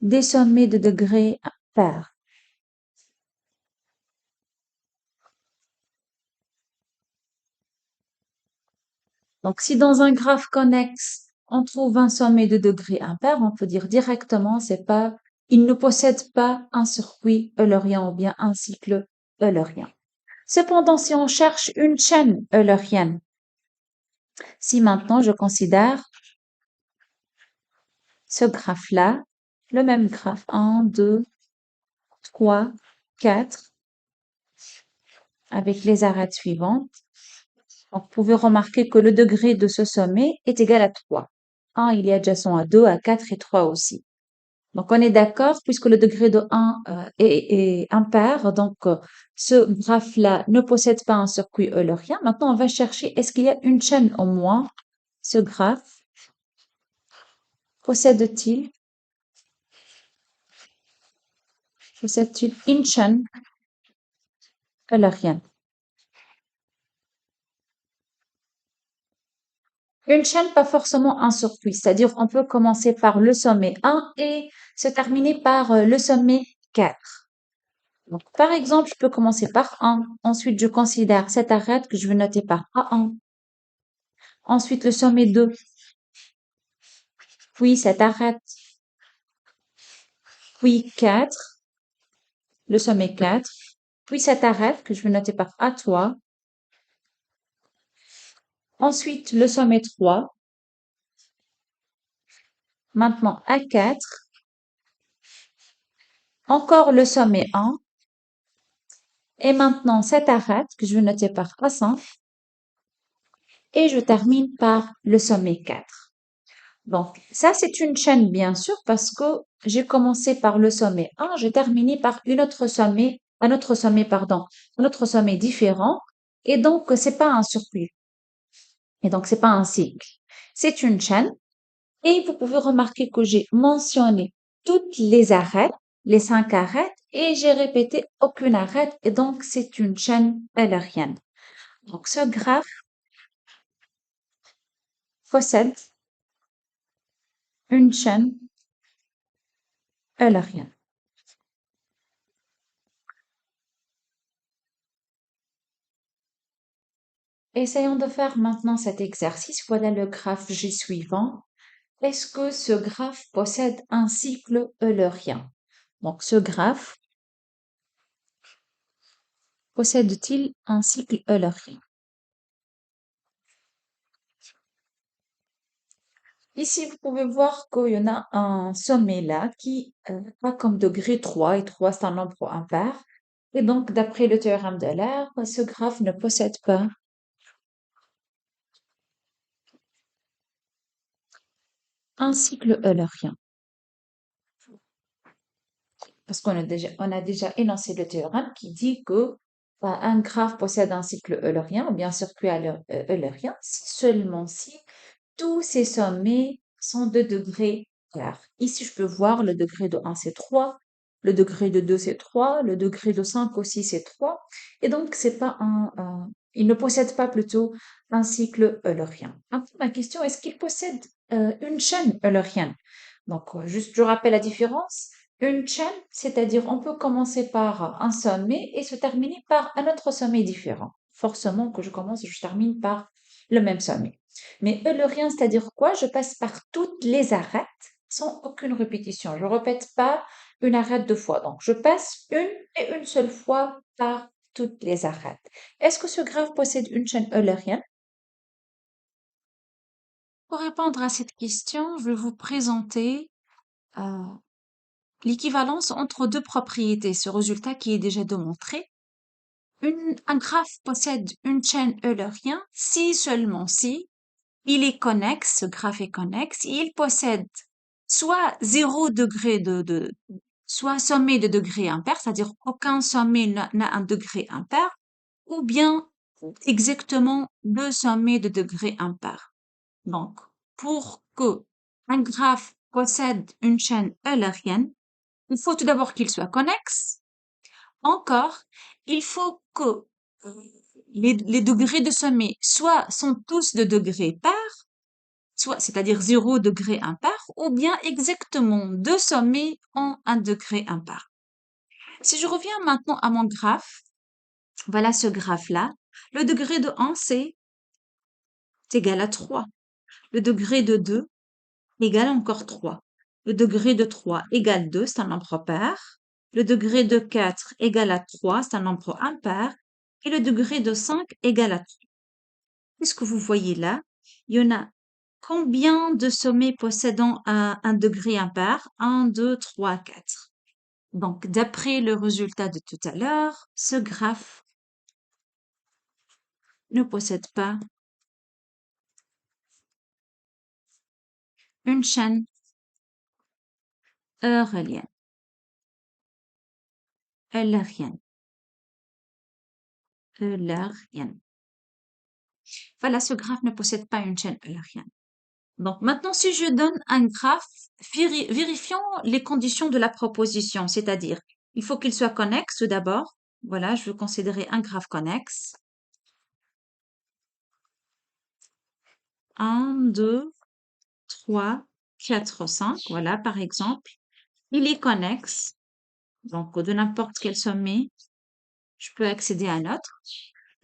S2: des sommets de degrés impairs. Donc, si dans un graphe connexe, on trouve un sommet de degré impair, on peut dire directement, il ne possède pas un circuit eulérien ou bien un cycle eulérien. Cependant, si on cherche une chaîne eulérienne, si maintenant je considère ce graphe-là, le même graphe, 1, 2, 3, 4, avec les arêtes suivantes, donc, vous pouvez remarquer que le degré de ce sommet est égal à 3. 1, il est adjacent à 2, à 4 et 3 aussi. Donc, on est d'accord, puisque le degré de 1 est impair, donc ce graphe-là ne possède pas un circuit eulérien. Maintenant, on va chercher, est-ce qu'il y a une chaîne au moins? Ce graphe possède-t-il possède-t-il une chaîne eulérienne? Une chaîne, pas forcément un circuit, c'est-à-dire on peut commencer par le sommet 1 et se terminer par le sommet 4. Donc, par exemple, je peux commencer par 1. Ensuite, je considère cette arête que je vais noter par A1. Ensuite, le sommet 2. Puis cette arête. Puis 4. Le sommet 4. Puis cette arête que je vais noter par A3. Ensuite, le sommet 3. Maintenant, A4. Encore le sommet 1. Et maintenant, cette arête que je vais noter par A5. Et je termine par le sommet 4. Donc, ça, c'est une chaîne, bien sûr, parce que j'ai commencé par le sommet 1, j'ai terminé par un autre sommet différent. Et donc, c'est pas un circuit. Et donc, c'est pas un cycle. C'est une chaîne. Et vous pouvez remarquer que j'ai mentionné toutes les arêtes, les 5 arêtes, et j'ai répété aucune arête. Et donc, c'est une chaîne eulérienne. Donc, ce graphe possède une chaîne eulérien. Essayons de faire maintenant cet exercice. Voilà le graphe J suivant. Est-ce que ce graphe possède un cycle eulérien? Donc, ce graphe possède-t-il un cycle eulérien? Ici, vous pouvez voir qu'il y en a un sommet là qui a comme degré 3 et 3 c'est un nombre impair. Et donc, d'après le théorème d'Euler, ce graphe ne possède pas un cycle eulérien. Parce on a déjà énoncé le théorème qui dit que un graphe possède un cycle eulérien ou bien circuit eulérien seulement si tous ces sommets sont de degrés pairs. Ici, je peux voir le degré de 1, c'est 3, le degré de 2, c'est 3, le degré de 5 aussi, c'est 3. Et donc, c'est pas il ne possède pas plutôt un cycle eulérien. Après, ma question, est-ce qu'il possède une chaîne eulérienne? Donc, juste, je rappelle la différence. Une chaîne, c'est-à-dire on peut commencer par un sommet et se terminer par un autre sommet différent. Forcément que je commence et je termine par le même sommet. Mais eulérien, c'est-à-dire quoi? Je passe par toutes les arêtes sans aucune répétition. Je répète pas une arête deux fois. Donc, je passe une et une seule fois par toutes les arêtes. Est-ce que ce graphe possède une chaîne eulérienne? Pour répondre à cette question, je vais vous présenter euh, l'équivalence entre deux propriétés, ce résultat qui est déjà démontré. Un graphe possède une chaîne eulérienne si seulement si il est connexe, ce graphe est connexe, et il possède soit 0 degré soit sommet de degré impair, c'est-à-dire aucun sommet n'a un degré impair, ou bien exactement deux sommets de degré impair. Donc, pour que un graphe possède une chaîne eulérienne, il faut tout d'abord qu'il soit connexe. Encore, il faut que euh, les degrés de sommet sont tous de degré pair, soit, c'est-à-dire 0 degré impair, ou bien exactement deux sommets ont un degré impair. Si je reviens maintenant à mon graphe, voilà ce graphe-là. Le degré de 1, c'est égal à 3. Le degré de 2 égale encore 3. Le degré de 3 égale 2, c'est un nombre pair. Le degré de 4 égale à 3, c'est un nombre impair. Et le degré de 5 égale à 3. Qu'est-ce que vous voyez là? Il y en a combien de sommets possédant un degré impair? 1, 2, 3, 4. Donc, d'après le résultat de tout à l'heure, ce graphe ne possède pas une chaîne eulérienne. Eulérienne. Eulérienne. Voilà, ce graphe ne possède pas une chaîne eulérienne. Donc, maintenant, si je donne un graphe, vérifions les conditions de la proposition, c'est-à-dire, il faut qu'il soit connexe tout d'abord. Voilà, je veux considérer un graphe connexe. 1, 2, 3, 4, 5. Voilà, par exemple. Il est connexe. Donc, de n'importe quel sommet, je peux accéder à un autre.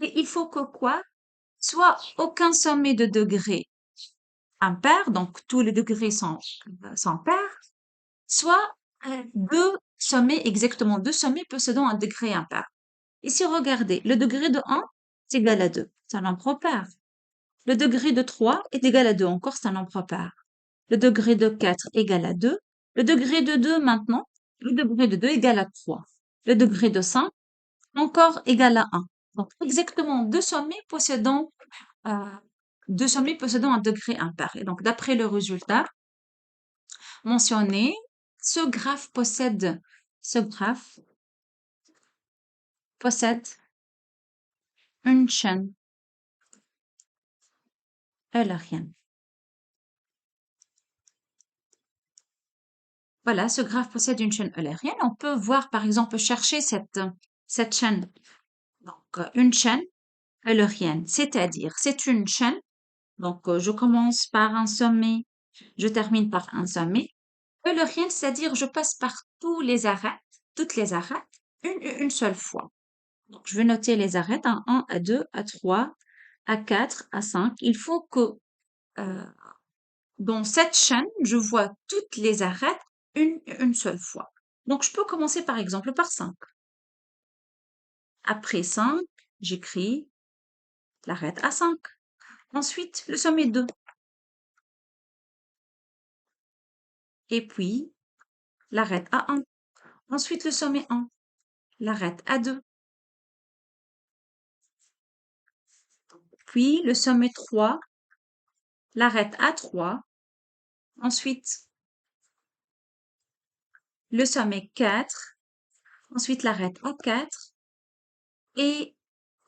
S2: Et il faut que quoi? Soit aucun sommet de degré impair, donc tous les degrés sont pairs, soit deux sommets, exactement deux sommets possédant un degré impair. Ici, regardez, le degré de 1 est égal à 2, c'est un nombre pair. Le degré de 3 est égal à 2, encore c'est un nombre pair. Le degré de 4 égal à 2. Le degré de 2 maintenant, le degré de 2 égal à 3. Le degré de 5 encore égal à 1. Donc, exactement euh, deux sommets possédant un degré impair. Et donc, d'après le résultat mentionné, ce graphe possède une chaîne eulérienne. Voilà, ce graphe possède une chaîne eulérienne. On peut voir, par exemple, chercher cette chaîne. Donc, une chaîne eulérienne, c'est-à-dire, c'est une chaîne. Donc, je commence par un sommet, je termine par un sommet. Eulérienne, c'est-à-dire je passe par toutes les arêtes, une seule fois. Donc, je vais noter les arêtes, A1, A2, A3, A4, A5. Il faut que euh, dans cette chaîne, je vois toutes les arêtes une seule fois. Donc, je peux commencer par exemple par 5. Après 5, j'écris l'arête A5. Ensuite, le sommet 2. Et puis, l'arête A1. Ensuite, le sommet 1. L'arête A2. Puis, le sommet 3. L'arête A3. Ensuite, le sommet 4. Ensuite, l'arête A4. Et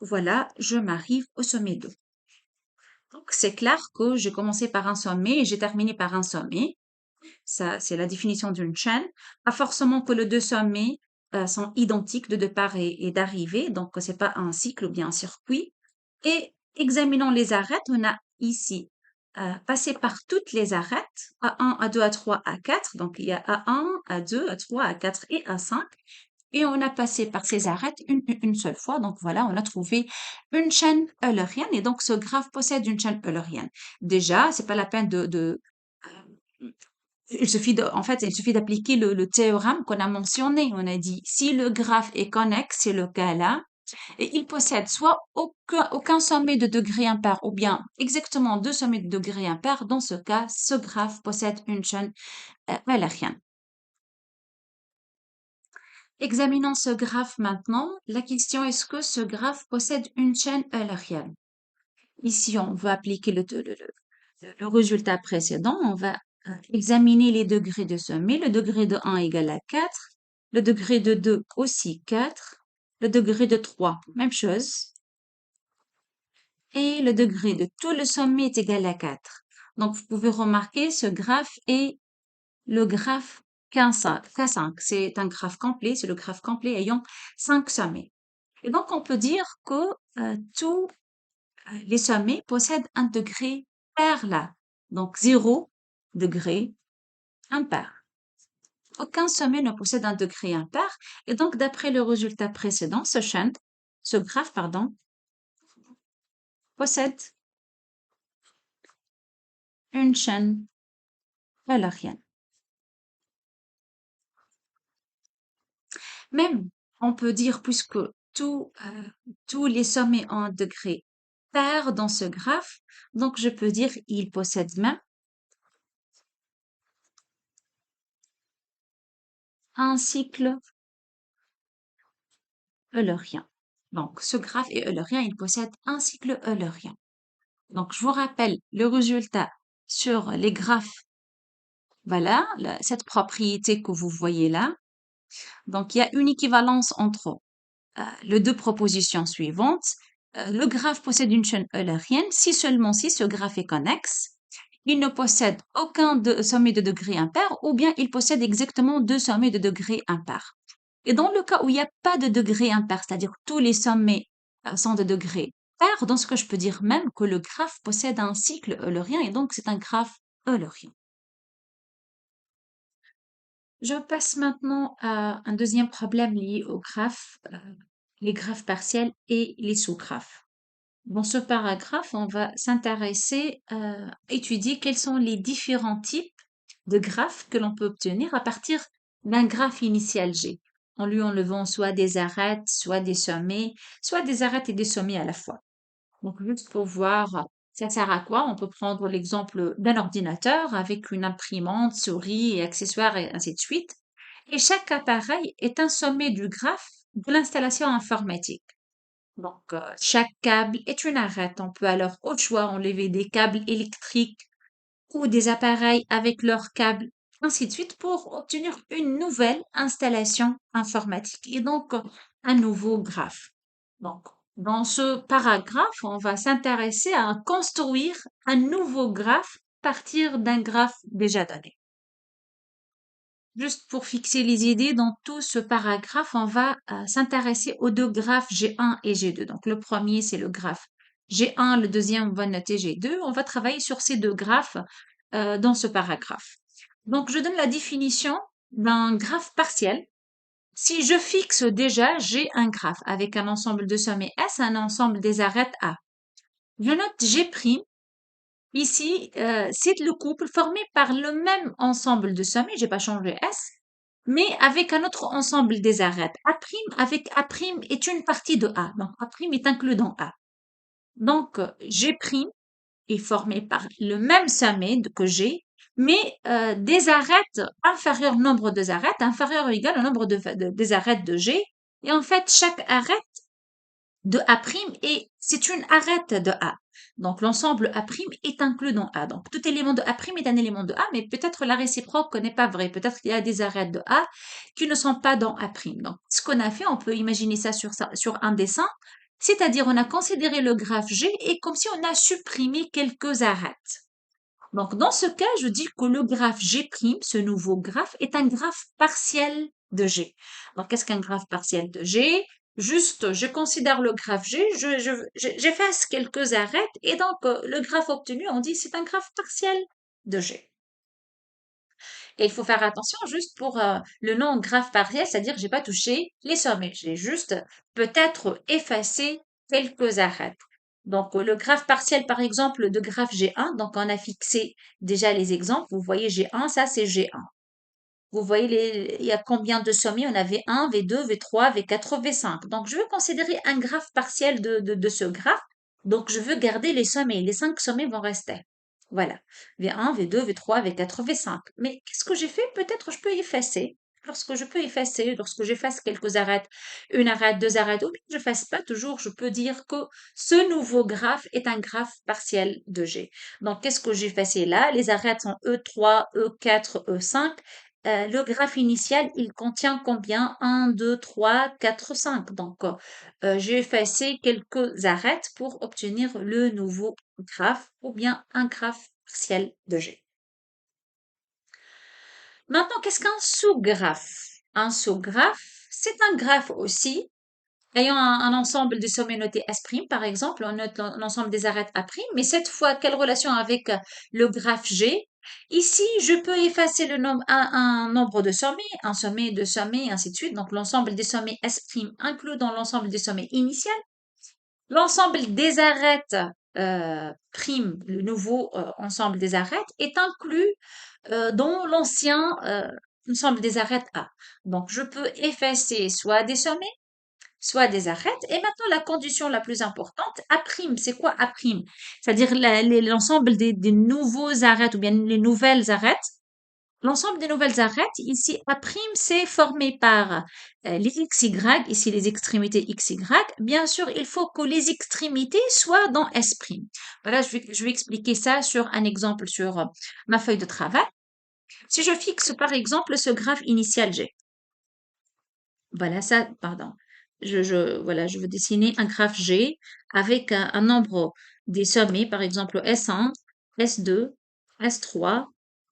S2: voilà, je m'arrive au sommet 2. Donc, c'est clair que j'ai commencé par un sommet et j'ai terminé par un sommet. Ça, c'est la définition d'une chaîne. Pas forcément que les deux sommets sont identiques de départ et d'arrivée, donc c'est pas un cycle ou bien un circuit. Et examinons les arêtes, on a ici passé par toutes les arêtes, A1, A2, A3, A4, donc il y a A1, A2, A3, A4 et A5. Et on a passé par ces arêtes une seule fois. Donc voilà, on a trouvé une chaîne eulérienne et donc ce graphe possède une chaîne eulérienne. Déjà, c'est pas la peine en fait, il suffit d'appliquer le théorème qu'on a mentionné. On a dit, si le graphe est connexe, c'est le cas là, et il possède soit aucun sommet de degré impair, ou bien exactement deux sommets de degré impair. Dans ce cas, ce graphe possède une chaîne eulérienne. Examinons ce graphe maintenant. La question est-ce que ce graphe possède une chaîne eulérienne? Ici, on va appliquer le résultat précédent. On va examiner les degrés de sommet. Le degré de 1 égale à 4. Le degré de 2 aussi 4. Le degré de 3, même chose. Et le degré de tout le sommet est égal à 4. Donc, vous pouvez remarquer, ce graphe est le graphe K5. C'est un graphe complet, c'est le graphe complet ayant 5 sommets. Et donc, on peut dire que tous les sommets possèdent un degré pair là. Donc, 0 degré impair. Aucun sommet ne possède un degré impair. Et donc, d'après le résultat précédent, ce graphe, pardon, possède une chaîne eulérienne. Même, on peut dire, puisque tous les sommets ont un degré pair dans ce graphe, donc je peux dire il possède même un cycle eulérien. Donc, ce graphe est eulérien, il possède un cycle eulérien. Donc, je vous rappelle le résultat sur les graphes. Voilà, cette propriété que vous voyez là. Donc, il y a une équivalence entre les deux propositions suivantes. Le graphe possède une chaîne eulérienne si seulement si ce graphe est connexe. Il ne possède aucun sommet de degré impair ou bien il possède exactement deux sommets de degré impair. Et dans le cas où il n'y a pas de degré impair, c'est-à-dire que tous les sommets sont de degré pair, dans ce cas, je peux dire même que le graphe possède un cycle eulérien et donc c'est un graphe eulérien. Je passe maintenant à un deuxième problème lié aux graphes, les graphes partiels et les sous-graphes. Dans ce paragraphe, on va s'intéresser à étudier quels sont les différents types de graphes que l'on peut obtenir à partir d'un graphe initial G, en lui enlevant soit des arêtes, soit des sommets, soit des arêtes et des sommets à la fois. Donc, juste pour voir ça sert à quoi, on peut prendre l'exemple d'un ordinateur avec une imprimante, souris et accessoires et ainsi de suite. Et chaque appareil est un sommet du graphe de l'installation informatique. Donc, chaque câble est une arête. On peut alors au choix enlever des câbles électriques ou des appareils avec leurs câbles, ainsi de suite, pour obtenir une nouvelle installation informatique et donc un nouveau graphe. Donc, dans ce paragraphe, on va s'intéresser à construire un nouveau graphe à partir d'un graphe déjà donné. Juste pour fixer les idées, dans tout ce paragraphe, on va s'intéresser aux deux graphes G1 et G2. Donc, le premier, c'est le graphe G1, le deuxième, on va noter G2. On va travailler sur ces deux graphes dans ce paragraphe.
S1: Donc, je donne la définition d'un graphe partiel. Si je fixe déjà, j'ai un graphe avec un ensemble de sommets S, un ensemble des arêtes A. Je note G'. Ici, c'est le couple formé par le même ensemble de sommets, j'ai pas changé S, mais avec un autre ensemble des arêtes. A' avec A' est une partie de A. Donc, A' est inclus dans A. Donc, G' est formé par le même sommet que G, mais des arêtes inférieures, nombre de arêtes, inférieur ou égal au nombre des arêtes de G. Et en fait, chaque arête de A' et c'est une arête de A. Donc, l'ensemble A' est inclus dans A. Donc, tout élément de A' est un élément de A, mais peut-être la réciproque n'est pas vraie. Peut-être qu'il y a des arêtes de A qui ne sont pas dans A'. Donc, ce qu'on a fait, on peut imaginer ça sur un dessin. C'est-à-dire, on a considéré le graphe G et comme si on a supprimé quelques arêtes. Donc, dans ce cas, je dis que le graphe G', ce nouveau graphe, est un graphe partiel de G. Donc, qu'est-ce qu'un graphe partiel de G? Juste, je considère le graphe G, j'efface quelques arêtes et donc le graphe obtenu, on dit c'est un graphe partiel de G. Et il faut faire attention juste pour le nom graphe partiel, c'est-à-dire j'ai pas touché les sommets, j'ai juste peut-être effacé quelques arêtes. Donc le graphe partiel par exemple de graphe G1, donc on a fixé déjà les exemples, vous voyez G1, ça c'est G1. Vous voyez, il y a combien de sommets? On a V1, V2, V3, V4, V5. Donc, je veux considérer un graphe partiel de ce graphe. Donc, je veux garder les sommets. Les 5 sommets vont rester. Voilà. V1, V2, V3, V4, V5. Mais qu'est-ce que j'ai fait? Peut-être je peux effacer. Lorsque j'efface quelques arêtes, une arête, deux arêtes, ou bien je fasse pas toujours, je peux dire que ce nouveau graphe est un graphe partiel de G. Donc, qu'est-ce que j'ai effacé là? Les arêtes sont E3, E4, E5. Le graphe initial, il contient combien? 1, 2, 3, 4, 5. Donc, j'ai effacé quelques arêtes pour obtenir le nouveau graphe ou bien un graphe partiel de G. Maintenant, qu'est-ce qu'un sous-graphe? Un sous-graphe, c'est un graphe aussi ayant un ensemble de sommets notés S', par exemple, on note l'ensemble des arêtes A', mais cette fois, quelle relation avec le graphe G? Ici, je peux effacer le nombre, un nombre de sommets, un sommet, deux sommets, ainsi de suite. Donc, l'ensemble des sommets S' inclus dans l'ensemble des sommets initial. L'ensemble des arêtes le nouveau ensemble des arêtes, est inclus dans l'ancien ensemble des arêtes A. Donc, je peux effacer soit des sommets, soit des arêtes. Et maintenant, la condition la plus importante, A', c'est quoi A'? C'est-à-dire l'ensemble des nouveaux arêtes ou bien les nouvelles arêtes. L'ensemble des nouvelles arêtes, ici, A', c'est formé par les XY, ici les extrémités XY. Bien sûr, il faut que les extrémités soient dans S'. Voilà, je vais expliquer ça sur un exemple sur ma feuille de travail. Si je fixe par exemple ce graphe initial G, voilà ça, pardon. Voilà, je veux dessiner un graphe G avec un nombre des sommets, par exemple S1, S2, S3,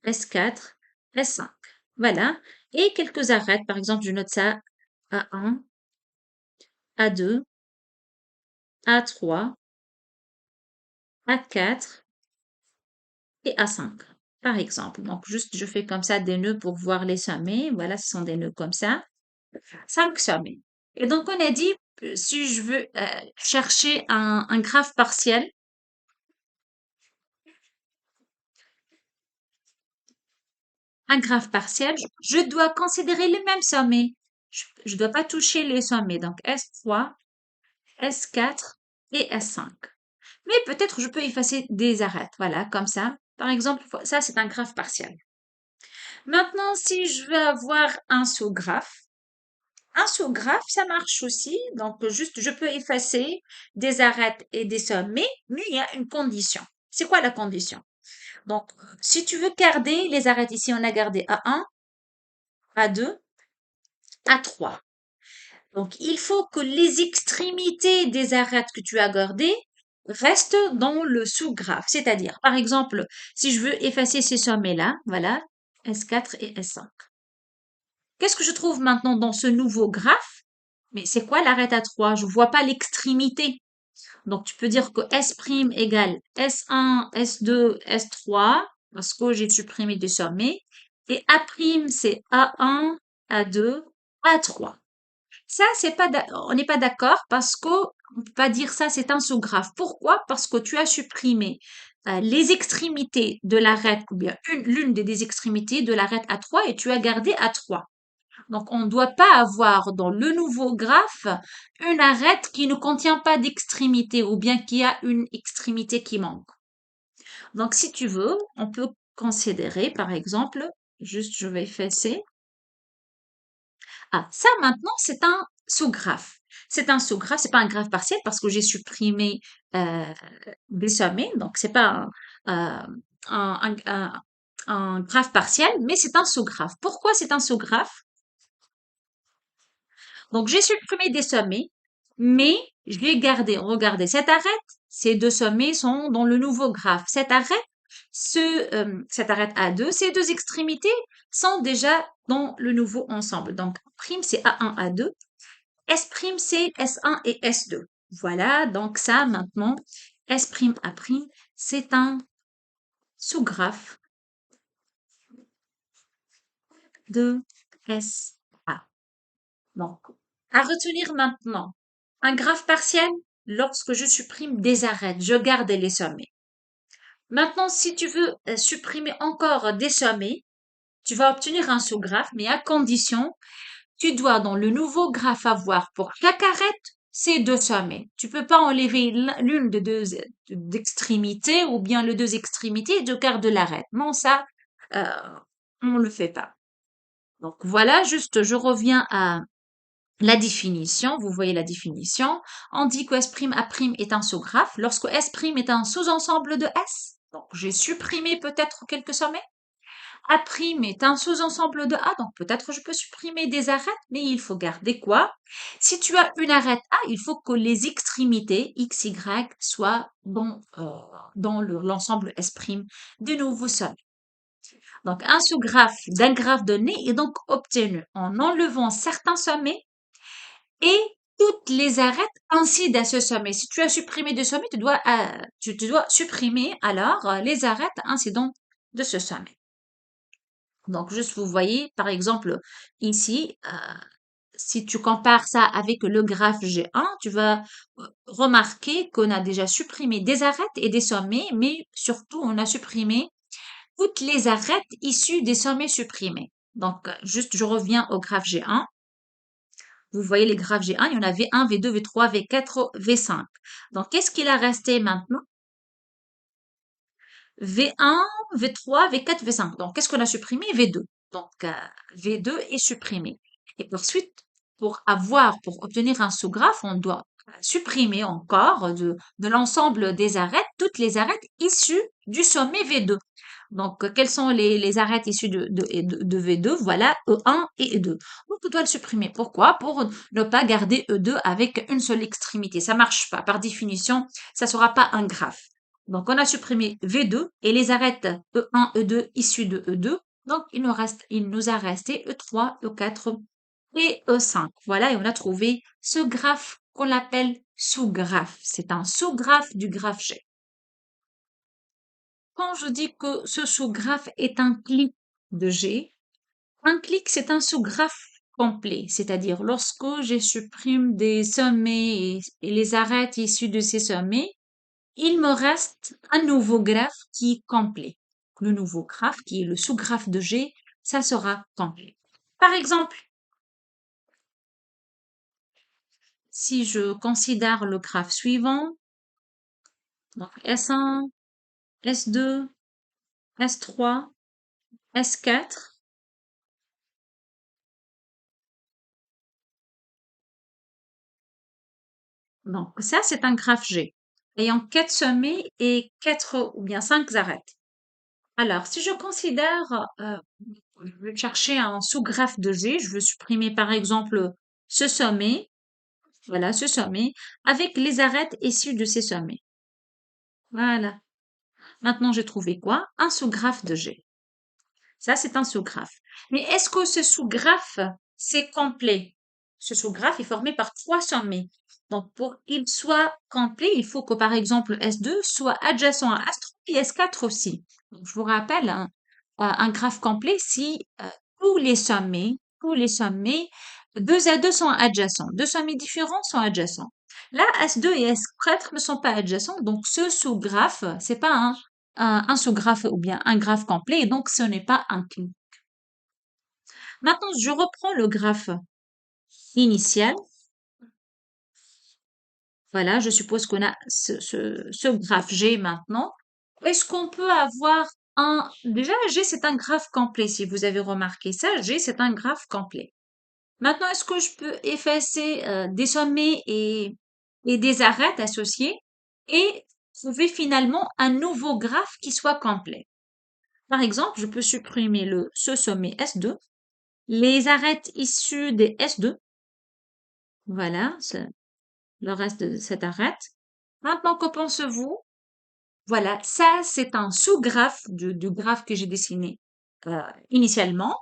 S1: S4, S5. Voilà. Et quelques arêtes, par exemple, je note ça A1, A2, A3, A4 et A5, par exemple. Donc, juste, je fais comme ça des nœuds pour voir les sommets. Voilà, ce sont des nœuds comme ça. 5 sommets. Et donc, on a dit, si je veux chercher un graphe partiel, je dois considérer les mêmes sommets. Je ne dois pas toucher les sommets. Donc, S3, S4 et S5. Mais peut-être je peux effacer des arêtes. Voilà, comme ça. Par exemple, ça, c'est un graphe partiel. Maintenant, si je veux avoir un sous-graphe, ça marche aussi. Donc, juste, je peux effacer des arêtes et des sommets, mais il y a une condition. C'est quoi la condition? Donc, si tu veux garder les arêtes ici, on a gardé A1, A2, A3. Donc, il faut que les extrémités des arêtes que tu as gardées restent dans le sous-graphe. C'est-à-dire, par exemple, si je veux effacer ces sommets-là, voilà, S4 et S5. Qu'est-ce que je trouve maintenant dans ce nouveau graphe? Mais c'est quoi l'arête à 3? Je vois pas l'extrémité. Donc, tu peux dire que S' égale S1, S2, S3, parce que j'ai supprimé des sommets. Et A', c'est A1, A2, A3. Ça, on n'est pas d'accord parce qu'on ne peut pas dire ça, c'est un sous-graphe. Pourquoi? Parce que tu as supprimé les extrémités de l'arête, ou bien l'une des extrémités de l'arête A3 et tu as gardé A3. Donc, on ne doit pas avoir dans le nouveau graphe une arête qui ne contient pas d'extrémité ou bien qui a une extrémité qui manque. Donc, si tu veux, on peut considérer, par exemple, juste je vais effacer. Ah, ça maintenant, c'est un sous-graphe. C'est un sous-graphe, c'est pas un graphe partiel parce que j'ai supprimé euh, des sommets, donc c'est pas un graphe partiel, mais c'est un sous-graphe. Pourquoi c'est un sous-graphe? Donc j'ai supprimé des sommets, mais j'ai gardé, regardez, cette arête, ces deux sommets sont dans le nouveau graphe. Cette arête A2, ces deux extrémités sont déjà dans le nouveau ensemble. Donc, prime, c'est A1, A2. S', c'est S1 et S2. Voilà, donc ça, maintenant, S', A', c'est un sous-graphe de SA. Donc, à retenir maintenant, un graphe partiel, lorsque je supprime des arêtes, je garde les sommets. Maintenant, si tu veux supprimer encore des sommets, tu vas obtenir un sous-graphe, mais à condition, tu dois dans le nouveau graphe avoir pour chaque arête ces deux sommets. Tu peux pas enlever l'une des deux extrémités ou bien les deux extrémités et de garder l'arête. Non, ça, euh, on le fait pas. Donc voilà, juste je reviens à la définition. Vous voyez la définition. On dit que S' A' est un sous-graphe lorsque S' est un sous-ensemble de S. Donc j'ai supprimé peut-être quelques sommets. A' est un sous-ensemble de A, donc peut-être je peux supprimer des arêtes, mais il faut garder quoi? Si tu as une arête A, il faut que les extrémités X, Y soient dans l'ensemble S' de nouveau somme. Donc un sous-graphe d'un graphe donné est donc obtenu en enlevant certains sommets et toutes les arêtes ainsi à ce sommet. Si tu as supprimé des sommets, tu dois supprimer alors les arêtes incidentes de ce sommet. Donc, juste, vous voyez, par exemple, ici, si tu compares ça avec le graphe G1, tu vas remarquer qu'on a déjà supprimé des arêtes et des sommets, mais surtout, on a supprimé toutes les arêtes issues des sommets supprimés. Donc, juste, je reviens au graphe G1. Vous voyez les graphes G1, il y en a V1, V2, V3, V4, V5. Donc, qu'est-ce qu'il a resté maintenant? V1, V3, V4, V5. Donc, qu'est-ce qu'on a supprimé? V2. Donc, V2 est supprimé. Et ensuite, pour obtenir un sous-graphe, on doit supprimer encore de l'ensemble des arêtes, toutes les arêtes issues du sommet V2. Donc, quelles sont les arêtes issues de V2? Voilà, E1 et E2. Donc, on doit le supprimer. Pourquoi? Pour ne pas garder E2 avec une seule extrémité. Ça marche pas. Par définition, ça sera pas un graphe. Donc, on a supprimé V2 et les arêtes E1, E2 issues de E2. Donc, il nous a resté E3, E4 et E5. Voilà, et on a trouvé ce graphe qu'on appelle sous-graphe. C'est un sous-graphe du graphe G. Quand je dis que ce sous-graphe est un clic de G, un clic, c'est un sous-graphe complet. C'est-à-dire, lorsque je supprime des sommets et les arêtes issues de ces sommets, il me reste un nouveau graphe qui est complet. Le nouveau graphe, qui est le sous-graphe de G, ça sera complet. Par exemple, si je considère le graphe suivant, donc S1, S2, S3, S4, donc ça c'est un graphe G, ayant 4 sommets et 4 ou bien 5 arêtes. Alors, si je considère, je vais chercher un sous-graphe de G, je veux supprimer par exemple ce sommet, voilà, ce sommet, avec les arêtes issues de ces sommets. Voilà. Maintenant, j'ai trouvé quoi? Un sous-graphe de G. Ça, c'est un sous-graphe. Mais est-ce que ce sous-graphe, c'est complet? Ce sous-graphe est formé par 3 sommets. Donc, pour qu'il soit complet, il faut que, par exemple, S2 soit adjacent à S3 et S4 aussi. Donc, je vous rappelle, hein, un graphe complet si tous les sommets 2 à 2 sont adjacents. Deux sommets différents sont adjacents. Là, S2 et S4 ne sont pas adjacents, donc ce sous-graphe, c'est pas un sous-graphe ou bien un graphe complet, et donc ce n'est pas un clou. Maintenant, je reprends le graphe initial. Voilà, je suppose qu'on a ce graphe G maintenant. Est-ce qu'on peut avoir déjà, G, c'est un graphe complet. Si vous avez remarqué ça, G, c'est un graphe complet. Maintenant, est-ce que je peux effacer des sommets et des arêtes associées et trouver finalement un nouveau graphe qui soit complet? Par exemple, je peux supprimer ce sommet S2, les arêtes issues des S2. Voilà, c'est le reste de cette arête. Maintenant, que pensez-vous? Voilà, ça, c'est un sous-graphe du graphe que j'ai dessiné initialement.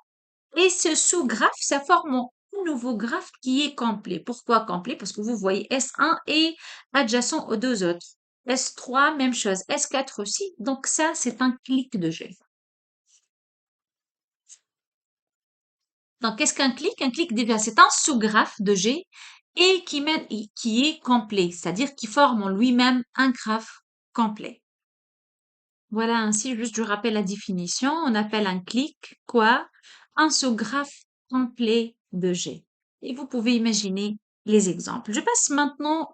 S1: Et ce sous-graphe, ça forme un nouveau graphe qui est complet. Pourquoi complet? Parce que vous voyez, S1 est adjacent aux deux autres. S3, même chose. S4 aussi. Donc ça, c'est un clic de G. Donc qu'est-ce qu'un clic? Un clic, déjà, c'est un sous-graphe de G et qui est complet, c'est-à-dire qui forme en lui-même un graphe complet. Voilà, ainsi, juste je rappelle la définition. On appelle un clic quoi? Un sous-graphe complet de G. Et vous pouvez imaginer les exemples. Je passe maintenant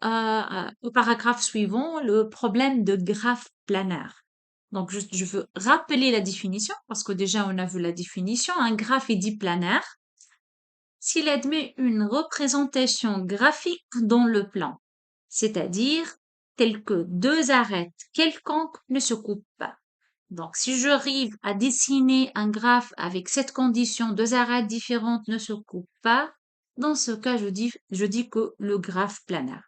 S1: au paragraphe suivant, le problème de graphe planaire. Donc, je veux rappeler la définition parce que déjà on a vu la définition. Un graphe est dit planaire s'il admet une représentation graphique dans le plan, c'est-à-dire tel que deux arêtes quelconques ne se coupent pas. Donc, si j'arrive à dessiner un graphe avec cette condition, deux arêtes différentes ne se coupent pas, dans ce cas, je dis que le graphe planaire.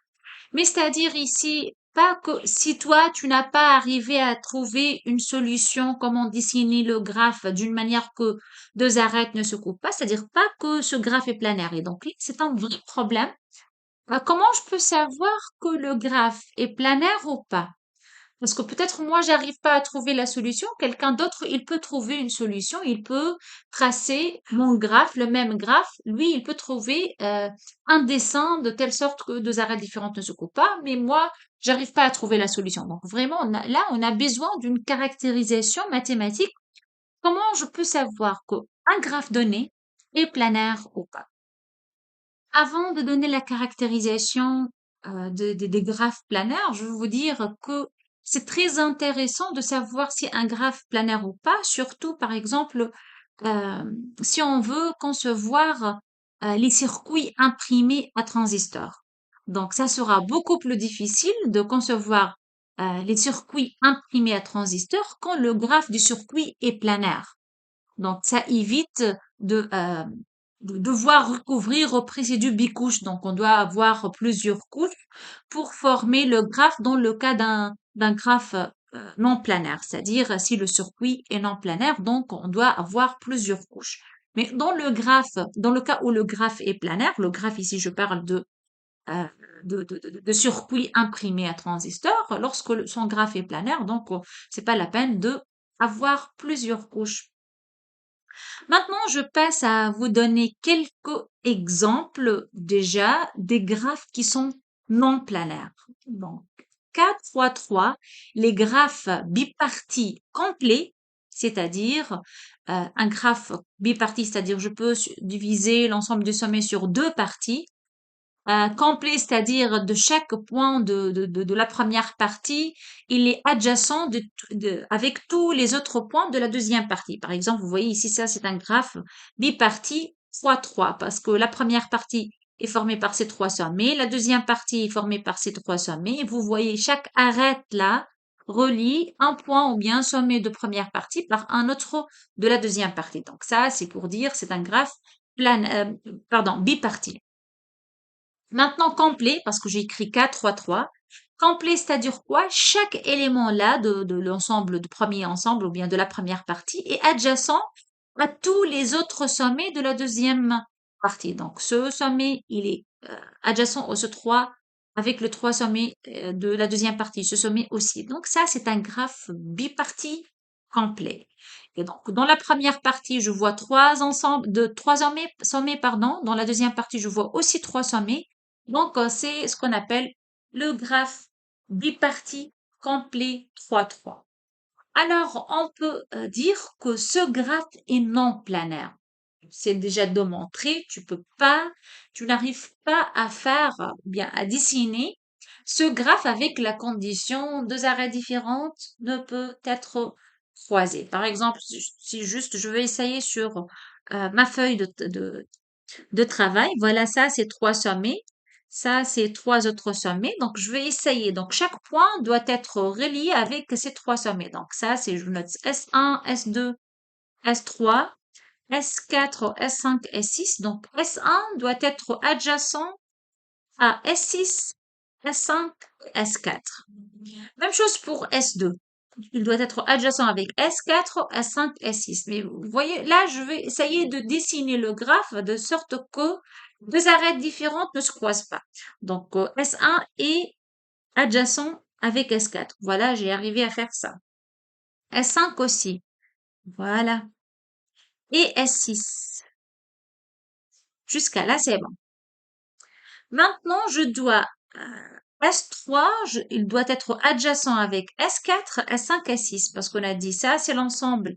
S1: Mais c'est-à-dire ici, pas que si toi, tu n'as pas arrivé à trouver une solution, comment dessiner le graphe d'une manière que deux arêtes ne se coupent pas, c'est-à-dire pas que ce graphe est planaire. Et donc, c'est un vrai problème. Comment je peux savoir que le graphe est planaire ou pas? Parce que peut-être moi, j'arrive pas à trouver la solution, quelqu'un d'autre, il peut trouver une solution, il peut tracer mon graphe, le même graphe, lui, il peut trouver un dessin de telle sorte que deux arêtes différentes ne se coupent pas, mais moi, j'arrive pas à trouver la solution. Donc vraiment, là, on a besoin d'une caractérisation mathématique. Comment je peux savoir qu'un graphe donné est planaire ou pas? Avant de donner la caractérisation des graphes planaires, je veux vous dire que c'est très intéressant de savoir si un graphe planaire ou pas, surtout par exemple euh, si on veut concevoir les circuits imprimés à transistors. Donc ça sera beaucoup plus difficile de concevoir les circuits imprimés à transistors quand le graphe du circuit est planaire. Donc, ça évite de devoir recouvrir au précédé bicouche. Donc, on doit avoir plusieurs couches pour former le graphe dans le cas d'un graphe non planaire. C'est-à-dire, si le circuit est non planaire, donc on doit avoir plusieurs couches. Mais dans le cas où le graphe est planaire, le graphe ici, je parle euh, de circuit imprimé à transistor, lorsque son graphe est planaire, donc c'est pas la peine de avoir plusieurs couches. Maintenant, je passe à vous donner quelques exemples déjà des graphes qui sont non planaires. Donc, 4 fois 3, les graphes bipartis complets, c'est-à-dire un graphe biparti, c'est-à-dire je peux diviser l'ensemble du sommet sur deux parties, complet, c'est-à-dire de chaque point de la première partie, il est adjacent avec tous les autres points de la deuxième partie. Par exemple, vous voyez ici, ça c'est un graphe biparti fois 3, parce que la première partie est formée par ces trois sommets, la deuxième partie est formée par ces trois sommets, et vous voyez chaque arête là relie un point ou bien un sommet de première partie par un autre de la deuxième partie. Donc ça, c'est pour dire, c'est un graphe biparti. Maintenant, complet, parce que j'ai écrit 4, 3, 3. Complet, c'est-à-dire quoi? Chaque élément là de l'ensemble, du premier ensemble ou bien de la première partie est adjacent à tous les autres sommets de la deuxième partie. Donc, ce sommet, il est adjacent au ce 3 avec le 3 sommet de la deuxième partie. Ce sommet aussi. Donc, ça, c'est un graphe biparti complet. Et donc, dans la première partie, je vois trois sommets, pardon. Dans la deuxième partie, je vois aussi trois sommets. Donc, c'est ce qu'on appelle le graphe bipartite complet 3-3. Alors, on peut dire que ce graphe est non planaire. C'est déjà démontré, tu n'arrives pas à faire, bien, à dessiner ce graphe avec la condition deux arrêts différentes ne peut être croisés. Par exemple, si juste je vais essayer sur ma feuille de travail, voilà, ça c'est trois sommets, ça c'est trois autres sommets. Donc je vais essayer. Donc chaque point doit être relié avec ces trois sommets. Donc ça c'est, je note S1, S2, S3, S4, S5, S6. Donc S1 doit être adjacent à S6, S5, S4. Même chose pour S2. Il doit être adjacent avec S4, S5, S6. Mais vous voyez, là, je vais essayer de dessiner le graphe de sorte que deux arêtes différentes ne se croisent pas. Donc, S1 est adjacent avec S4. Voilà, j'ai arrivé à faire ça. S5 aussi. Voilà. Et S6. Jusqu'à là, c'est bon. Maintenant, je dois S3, il doit être adjacent avec S4, S5, S6, parce qu'on a dit ça, c'est l'ensemble.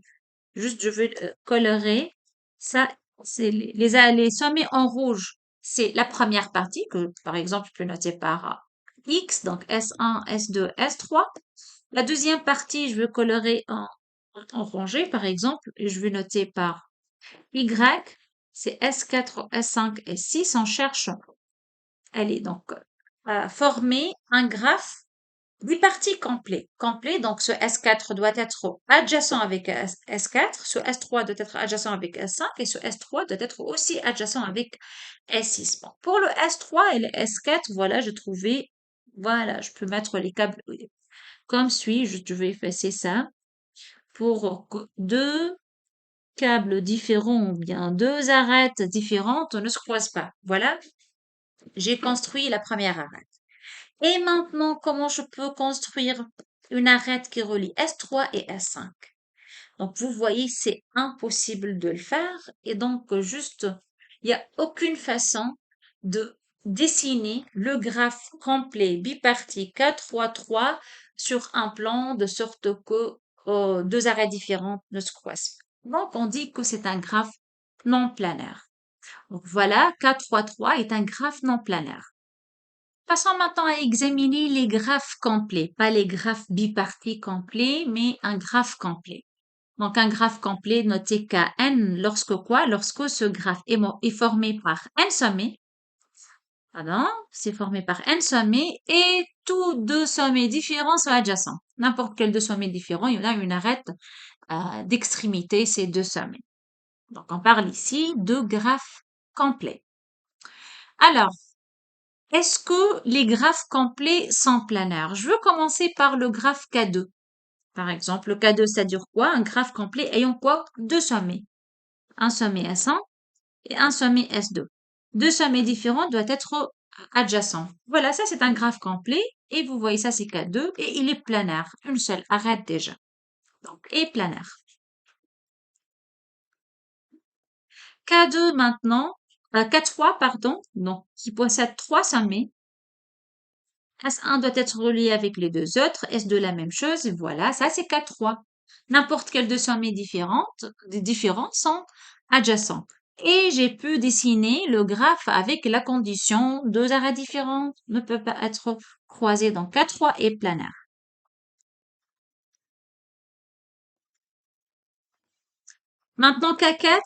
S1: Juste, je veux colorer. Ça, c'est les sommets en rouge. C'est la première partie que, par exemple, je peux noter par X, donc S1, S2, S3. La deuxième partie, je veux colorer en orangé, par exemple, et je vais noter par Y. C'est S4, S5, S6. On cherche, allez, donc, former un graphe bipartite complet. Complet, donc ce S4 doit être adjacent avec S4, ce S3 doit être adjacent avec S5 et ce S3 doit être aussi adjacent avec S6. Bon, pour le S3 et le S4, voilà, j'ai trouvé, voilà, je peux mettre les câbles comme suit, je vais effacer ça. Pour deux câbles différents ou bien deux arêtes différentes ne se croisent pas. Voilà, j'ai construit la première arête. Et maintenant, comment je peux construire une arête qui relie S3 et S5? Donc, vous voyez, c'est impossible de le faire. Et donc, juste, il n'y a aucune façon de dessiner le graphe complet bipartite K3-3 sur un plan de sorte que deux arêtes différentes ne se croisent pas. Donc, on dit que c'est un graphe non planaire. Donc, voilà, K3-3 est un graphe non planaire. Passons maintenant à examiner les graphes complets, pas les graphes bipartis complets, mais un graphe complet. Donc, un graphe complet noté Kn lorsque quoi? Lorsque ce graphe est formé par n sommets, pardon, c'est formé par n sommets et tous deux sommets différents sont adjacents. N'importe quel deux sommets différents, il y en a une arête d'extrémité, ces deux sommets. Donc, on parle ici de graphe complet. Alors, est-ce que les graphes complets sont planaires? Je veux commencer par le graphe K2. Par exemple, le K2, ça dure quoi? Un graphe complet ayant quoi? Deux sommets. Un sommet S1 et un sommet S2. Deux sommets différents doivent être adjacents. Voilà, ça c'est un graphe complet. Et vous voyez, ça c'est K2 et il est planaire. Une seule arrête déjà. Donc, et planaire. K2 maintenant, K3, pardon, donc, qui possède trois sommets. S1 doit être relié avec les deux autres, S2 la même chose, et voilà, ça c'est K3. N'importe quel deux sommets différents sont adjacents. Et j'ai pu dessiner le graphe avec la condition deux arrêts différents ne peuvent pas être croisés, donc K3 est planaire. Maintenant K4,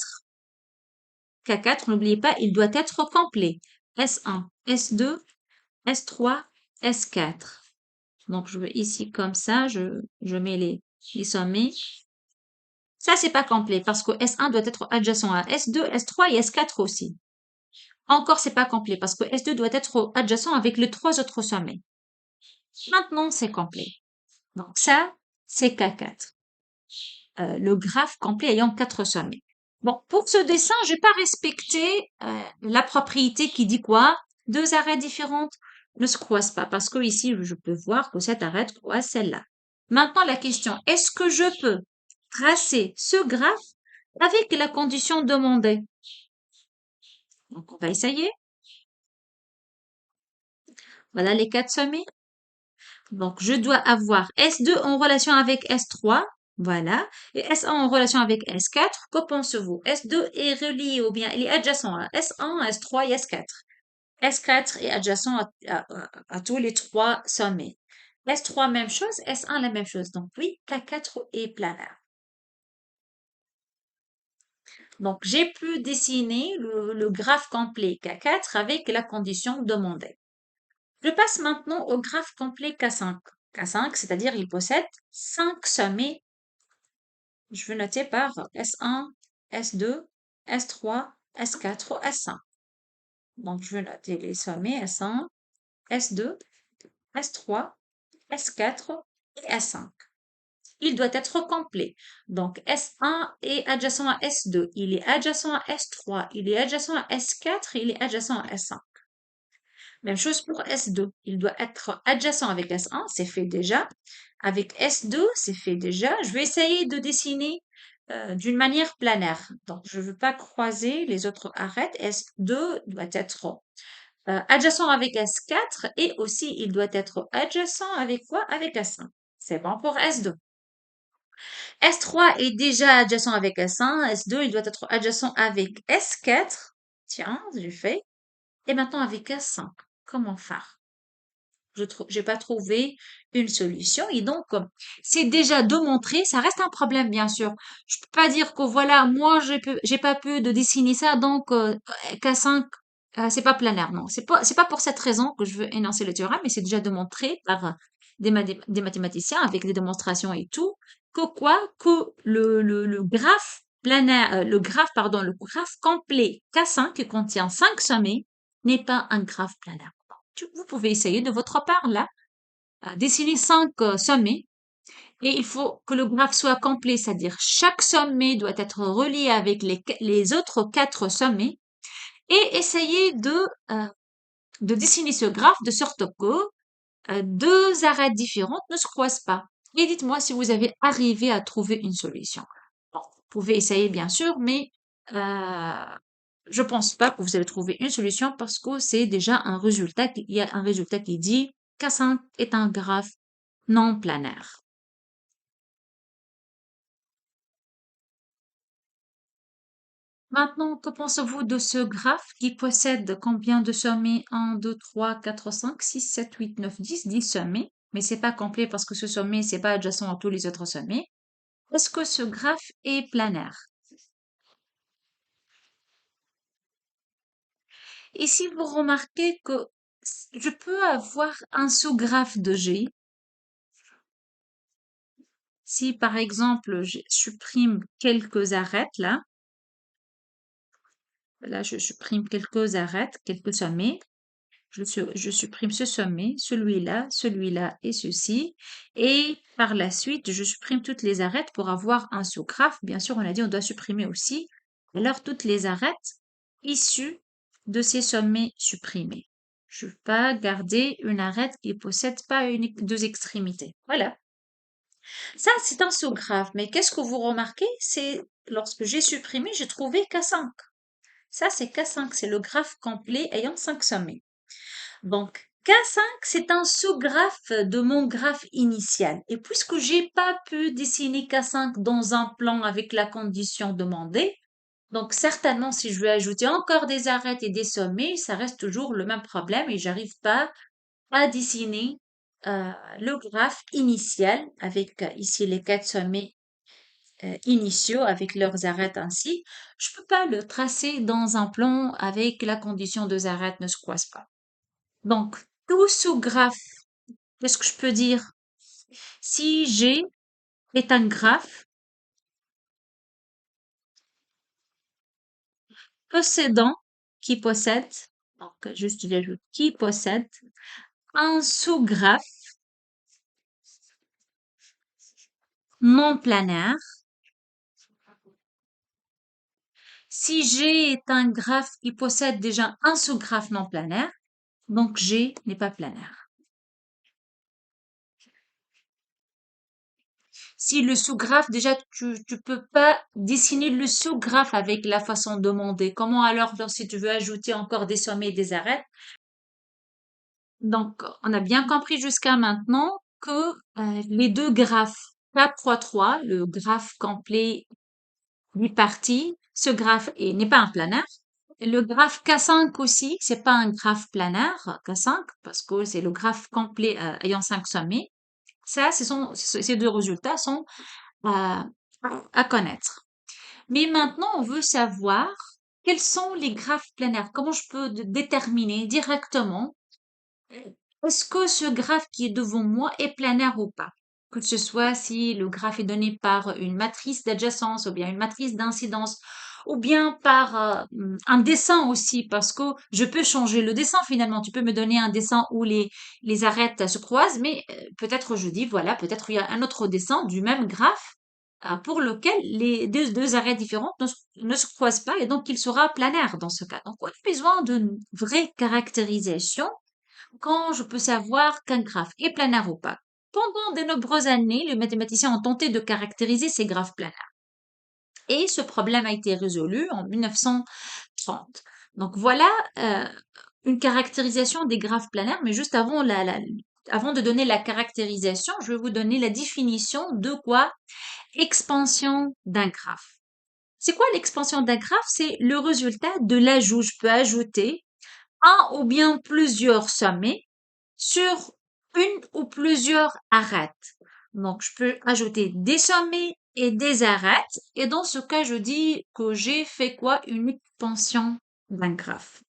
S1: n'oubliez pas, il doit être complet. S1, S2, S3, S4. Donc je vais ici comme ça, je mets les sommets. Ça, c'est pas complet parce que S1 doit être adjacent à S2, S3 et S4 aussi. Encore, c'est pas complet parce que S2 doit être adjacent avec les trois autres sommets. Maintenant, c'est complet. Donc ça, c'est K4. Le graphe complet ayant quatre sommets. Bon, pour ce dessin, j'ai pas respecté la propriété qui dit quoi? Deux arêtes différentes ne se croisent pas parce que ici, je peux voir que cette arête croise celle-là. Maintenant, la question, est-ce que je peux
S2: tracer ce graphe avec la condition demandée. Donc, on va essayer. Voilà les 4 sommets. Donc, je dois avoir S2 en relation avec S3. Voilà. Et S1 en relation avec S4. Que pensez-vous? S2 est relié ou bien il est adjacent à S1, S3 et S4. S4 est adjacent à tous les 3 sommets. S3, même chose. S1, la même chose. Donc, oui, K4 est planaire. Donc, j'ai pu dessiner le graphe complet K4 avec la condition demandée. Je passe maintenant au graphe complet K5. K5, c'est-à-dire il possède 5 sommets. Je vais noter par S1, S2, S3, S4, S5. Donc, je vais noter les sommets S1, S2, S3, S4 et S5. Il doit être complet. Donc, S1 est adjacent à S2, il est adjacent à S3, il est adjacent à S4, il est adjacent à S5. Même chose pour S2. Il doit être adjacent avec S1, c'est fait déjà. Avec S2, c'est fait déjà. Je vais essayer de dessiner d'une manière planaire. Donc, je ne veux pas croiser les autres arêtes. S2 doit être adjacent avec S4 et aussi il doit être adjacent avec quoi? Avec S5. C'est bon pour S2. S3 est déjà adjacent avec S1. S2, il doit être adjacent avec S4. Tiens, j'ai fait. Et maintenant avec S5. Comment faire? J'ai pas trouvé une solution. Et donc, c'est déjà démontré. Ça reste un problème, bien sûr. Je peux pas dire que voilà, moi, j'ai pas pu de dessiner ça, donc K5, c'est pas planaire. Non, c'est pas pour cette raison que je veux énoncer le théorème, mais c'est déjà démontré par des mathématiciens avec des démonstrations et tout, que quoi, que le graphe planaire, pardon, le graphe complet K5 qui contient 5 sommets n'est pas un graphe planaire. Vous pouvez essayer de votre part, là, à dessiner 5 sommets et il faut que le graphe soit complet, c'est-à-dire chaque sommet doit être relié avec les autres 4 sommets et essayer de dessiner ce graphe de sorte que deux arêtes différentes ne se croisent pas. Et dites-moi si vous avez arrivé à trouver une solution. Bon, vous pouvez essayer bien sûr, mais euh, je pense pas que vous allez trouver une solution parce que c'est déjà un résultat, il y a un résultat qui dit K5 est un graphe non planaire. Maintenant, que pensez-vous de ce graphe qui possède combien de sommets? 1, 2, 3, 4, 5, 6, 7, 8, 9, 10 sommets. Mais c'est pas complet parce que ce sommet, c'est pas adjacent à tous les autres sommets. Est-ce que ce graphe est planaire? Ici, vous remarquez que je peux avoir un sous-graphe de G. Si, par exemple, je supprime quelques arêtes, là, je supprime quelques arêtes, quelques sommets, je supprime ce sommet, celui-là et ceci. Et par la suite, je supprime toutes les arêtes pour avoir un sous-graphe. Bien sûr, on a dit on doit supprimer aussi. Alors, toutes les arêtes issues de ces sommets supprimés. Je ne veux pas garder une arête qui ne possède pas deux extrémités. Voilà. Ça, c'est un sous-graphe. Mais qu'est-ce que vous remarquez? C'est lorsque j'ai supprimé, j'ai trouvé K5. Ça, c'est K5. C'est le graphe complet ayant 5 sommets. Donc, K5, c'est un sous-graphe de mon graphe initial. Et puisque j'ai pas pu dessiner K5 dans un plan avec la condition demandée, donc certainement si je veux ajouter encore des arêtes et des sommets, ça reste toujours le même problème et j'arrive pas à dessiner le graphe initial avec ici les 4 sommets initiaux avec leurs arêtes ainsi. Je peux pas le tracer dans un plan avec la condition deux arêtes ne se croisent pas. Donc, tout sous-graphe, qu'est-ce que je peux dire? Si G est un graphe possédant, qui possède, donc juste j'ajoute qui possède un sous-graphe non planaire. Si G est un graphe qui possède déjà un sous-graphe non planaire, donc G n'est pas planaire. si le sous-graphe, déjà, tu peux pas dessiner le sous-graphe avec la façon demandée. Comment alors, si tu veux ajouter encore des sommets et des arêtes? Donc, on a bien compris jusqu'à maintenant que les deux graphes K3,3, le graphe complet biparti, ce graphe n'est pas un planaire. Le graphe K5 aussi, c'est pas un graphe planaire, K5, parce que c'est le graphe complet ayant 5 sommets. Ça, ces deux résultats sont à, à connaître. Mais maintenant, on veut savoir quels sont les graphes planaires. Comment je peux déterminer directement est-ce que ce graphe qui est devant moi est planaire ou pas? Que ce soit si le graphe est donné par une matrice d'adjacence ou bien une matrice d'incidence ou bien par un dessin aussi parce que je peux changer le dessin finalement. Tu peux me donner un dessin où les arêtes se croisent, mais peut-être je dis voilà, peut-être il y a un autre dessin du même graphe pour lequel les deux arêtes différentes ne se croisent pas et donc il sera planaire dans ce cas. Donc on a besoin d'une vraie caractérisation quand je peux savoir qu'un graphe est planaire ou pas. Pendant de nombreuses années, les mathématiciens ont tenté de caractériser ces graphes planaires. Et ce problème a été résolu en 1930. Donc voilà euh, une caractérisation des graphes planaires, mais juste avant, avant de donner la caractérisation, je vais vous donner la définition de quoi? Expansion d'un graphe. C'est quoi l'expansion d'un graphe? C'est le résultat de l'ajout. Je peux ajouter un ou bien plusieurs sommets sur une ou plusieurs arêtes. Donc, je peux ajouter des sommets et des arêtes. Et dans ce cas, je dis que j'ai fait quoi? Une expansion d'un graphe.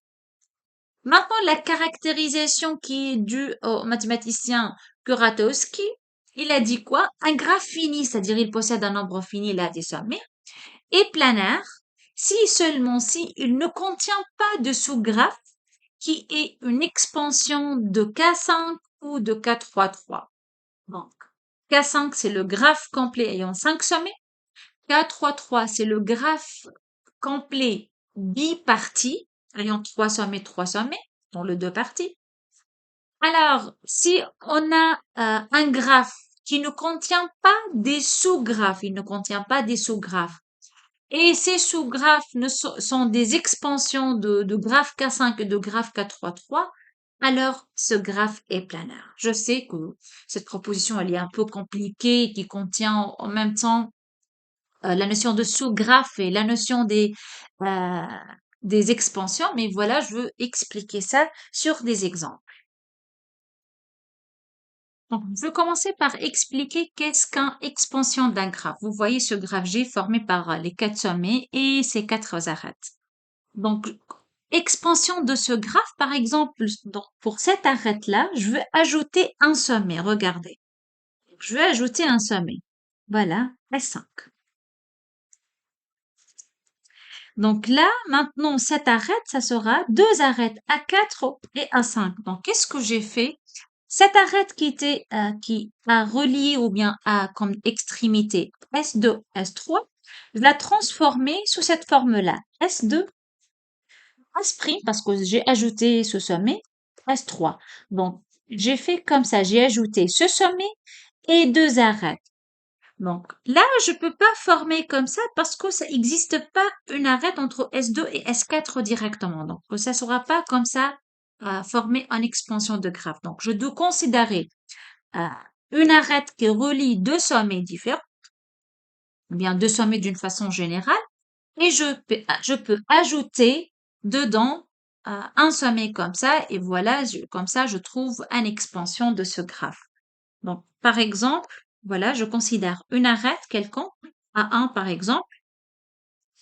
S2: Maintenant, la caractérisation qui est due au mathématicien Kuratowski, il a dit quoi? Un graphe fini, c'est-à-dire il possède un nombre fini, là, des sommets, est planaire si seulement si il ne contient pas de sous-graphe qui est une expansion de K5 ou de K3,3. Donc, K5, c'est le graphe complet ayant 5 sommets. K3,3, c'est le graphe complet biparti ayant 3 sommets, 3 sommets, dans le deux parties. Alors, si on a un graphe qui ne contient pas des sous-graphes, il ne contient pas des sous-graphes, et ces sous-graphes sont des expansions de graphe K5 et de graphe K3,3, alors ce graphe est planaire. Je sais que cette proposition, elle est un peu compliquée, qui contient en même temps la notion de sous-graphe et la notion euh, des expansions, mais voilà, je veux expliquer ça sur des exemples. Donc, je vais commencer par expliquer qu'est-ce qu'une expansion d'un graphe. Vous voyez ce graphe G formé par les 4 sommets et ses 4 arêtes. Donc, expansion de ce graphe, par exemple, donc pour cette arête-là, je veux ajouter un sommet. Regardez. Je veux ajouter un sommet. Voilà, S5. Donc là, maintenant, cette arête, ça sera deux arêtes A4 et A5. Donc, qu'est-ce que j'ai fait? Cette arête qui a relié ou bien a comme extrémité S2, S3, je l'ai transformée sous cette forme-là. S2, S', parce que j'ai ajouté ce sommet, S3. Donc, j'ai fait comme ça. J'ai ajouté ce sommet et deux arêtes. Donc, là, je peux pas former comme ça parce que ça n'existe pas une arête entre S2 et S4 directement. Donc, ça sera pas comme ça formé en expansion de graphe. Donc, je dois considérer euh, une arête qui relie deux sommets différents, ou bien deux sommets d'une façon générale, et je peux ajouter dedans un sommet comme ça, et voilà, comme ça, je trouve une expansion de ce graphe. Donc, par exemple, voilà, je considère une arête quelconque, A1 par exemple.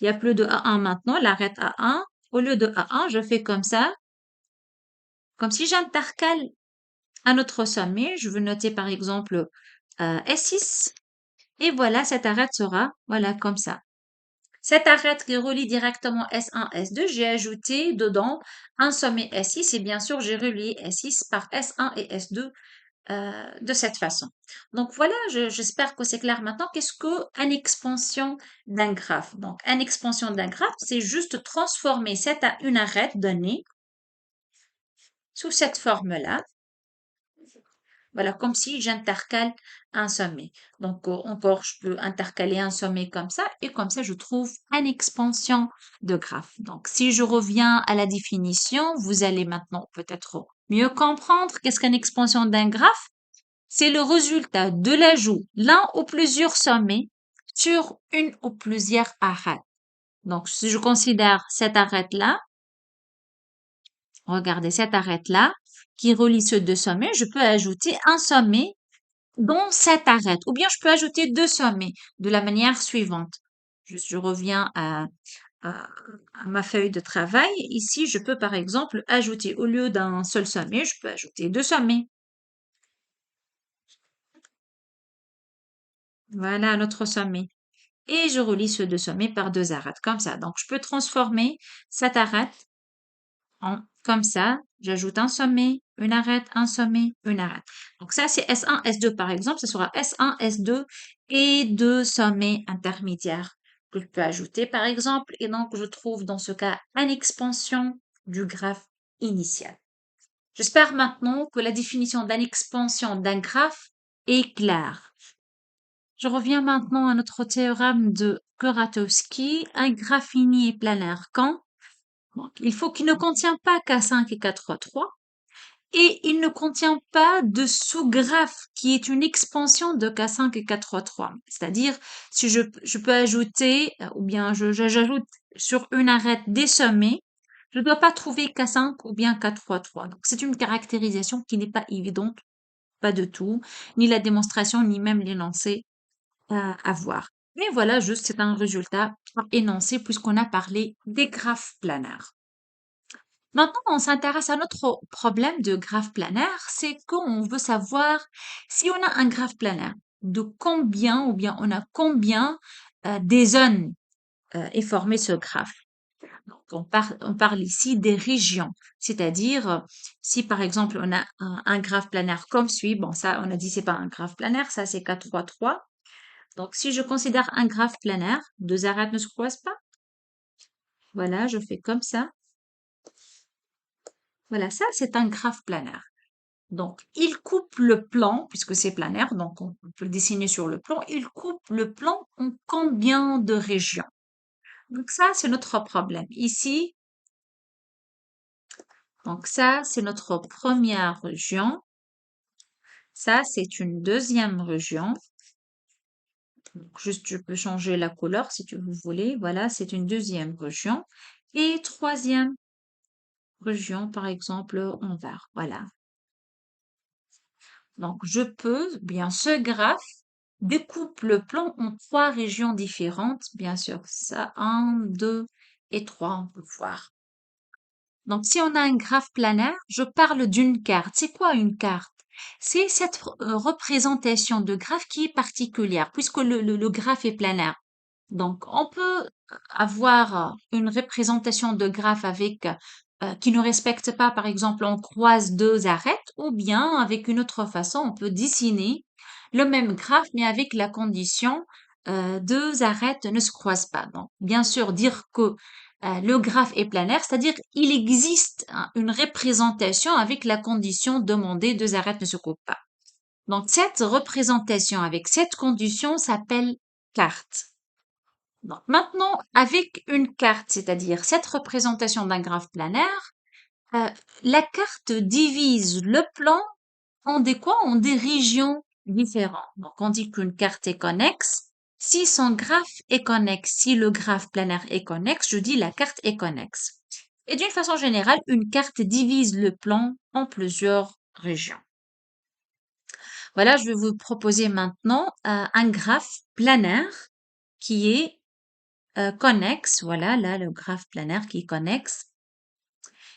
S2: Il n'y a plus de A1 maintenant, l'arête A1. Au lieu de A1, je fais comme ça, comme si j'intercale un autre sommet. Je veux noter par exemple S6. Et voilà, cette arête sera, voilà, comme ça. Cette arête qui relie directement S1, S2, j'ai ajouté dedans un sommet S6 et bien sûr, j'ai relié S6 par S1 et S2 de cette façon. Donc voilà, j'espère que c'est clair maintenant. Qu'est-ce qu'une expansion d'un graphe? Donc, une expansion d'un graphe, c'est juste transformer une arête donnée sous cette forme-là. Voilà, comme si j'intercale un sommet. Donc, encore, je peux intercaler un sommet comme ça, et comme ça, je trouve une expansion de graphe. Donc, si je reviens à la définition, vous allez maintenant peut-être mieux comprendre qu'est-ce qu'une expansion d'un graphe. C'est le résultat de l'ajout l'un ou plusieurs sommets sur une ou plusieurs arêtes. Donc, si je considère cette arête-là, regardez cette arête-là, qui relie ces deux sommets, je peux ajouter un sommet dans cette arête, ou bien je peux ajouter deux sommets de la manière suivante. Je reviens à, à ma feuille de travail. Ici, je peux par exemple ajouter, au lieu d'un seul sommet, je peux ajouter deux sommets. Voilà notre sommet. Et je relie ces deux sommets par deux arêtes, comme ça. Donc, je peux transformer cette arête comme ça. J'ajoute un sommet, une arête, un sommet, une arête. Donc, ça, c'est S1, S2 par exemple. Ce sera S1, S2 et deux sommets intermédiaires que je peux ajouter par exemple. Et donc, je trouve dans ce cas une expansion du graphe initial. J'espère maintenant que la définition d'une expansion d'un graphe est claire. Je reviens maintenant à notre théorème de Kuratowski. Un graphe fini est planaire quand? Donc, il faut qu'il ne contient pas K5 et K3,3 et il ne contient pas de sous-graphe qui est une expansion de K5 et K3,3. C'est-à-dire, si je peux ajouter, ou bien j'ajoute sur une arête des sommets, je ne dois pas trouver K5 ou bien K3,3. Donc, c'est une caractérisation qui n'est pas évidente, pas de tout, ni la démonstration, ni même l'énoncé à voir. Mais voilà, juste c'est un résultat énoncé puisqu'on a parlé des graphes planaires. Maintenant, on s'intéresse à notre problème de graphe planaire, c'est qu'on veut savoir si on a un graphe planaire, de combien ou bien on a combien des zones est formé ce graphe. Donc, on parle ici des régions, c'est-à-dire si par exemple on a un graphe planaire comme suit, bon ça on a dit c'est pas un graphe planaire, ça c'est K3,3. Donc, si je considère un graphe planaire, deux arêtes ne se croisent pas. Voilà, je fais comme ça. Voilà, ça, c'est un graphe planaire. Donc, il coupe le plan, puisque c'est planaire, donc on peut le dessiner sur le plan. Il coupe le plan en combien de régions? Donc, ça, c'est notre problème. Ici, donc ça, c'est notre première région. Ça, c'est une deuxième région. Donc, juste, je peux changer la couleur si vous voulez. Voilà, c'est une deuxième région. Et troisième région, par exemple, en vert. Voilà. Donc, je peux, bien, ce graphe découpe le plan en trois régions différentes. Bien sûr, ça, 1, 2 et 3, on peut voir. Donc, si on a un graphe planaire, je parle d'une carte. C'est quoi une carte? C'est cette représentation de graphe qui est particulière, puisque le graphe est planaire. Donc, on peut avoir une représentation de graphe avec qui ne respecte pas, par exemple, on croise deux arêtes, ou bien avec une autre façon, on peut dessiner le même graphe, mais avec la condition deux arêtes ne se croisent pas. Donc, bien sûr, dire que le graphe est planaire, c'est-à-dire il existe une représentation avec la condition demandée, deux arêtes ne se coupent pas. Donc, cette représentation avec cette condition s'appelle carte. Donc, maintenant, avec une carte, c'est-à-dire cette représentation d'un graphe planaire, euh, la carte divise le plan en des quoi? En des régions différentes. Donc, on dit qu'une carte est connexe. Si son graphe est connexe, si le graphe planaire est connexe, je dis la carte est connexe. Et d'une façon générale, une carte divise le plan en plusieurs régions. Voilà, je vais vous proposer maintenant un graphe planaire qui est connexe. Voilà, là, le graphe planaire qui est connexe,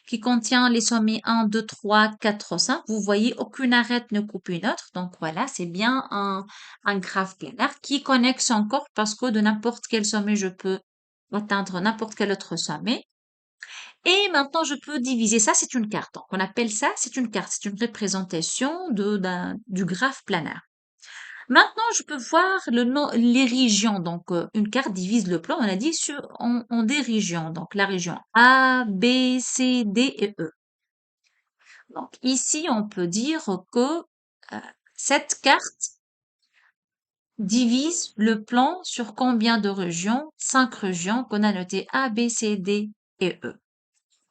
S2: qui contient les sommets 1, 2, 3, 4, 5. Vous voyez, aucune arête ne coupe une autre. Donc voilà, c'est bien un graphe planaire qui est connexe encore parce que de n'importe quel sommet, je peux atteindre n'importe quel autre sommet. Et maintenant, je peux diviser ça, c'est une carte. Donc, on appelle ça, c'est une carte, c'est une représentation du graphe planaire. Maintenant, je peux voir les régions. Donc, une carte divise le plan, on a dit, en des régions. Donc, la région A, B, C, D et E. Donc, ici, on peut dire que Euh, Cette carte divise le plan sur combien de régions? 5 régions qu'on a notées A, B, C, D et E.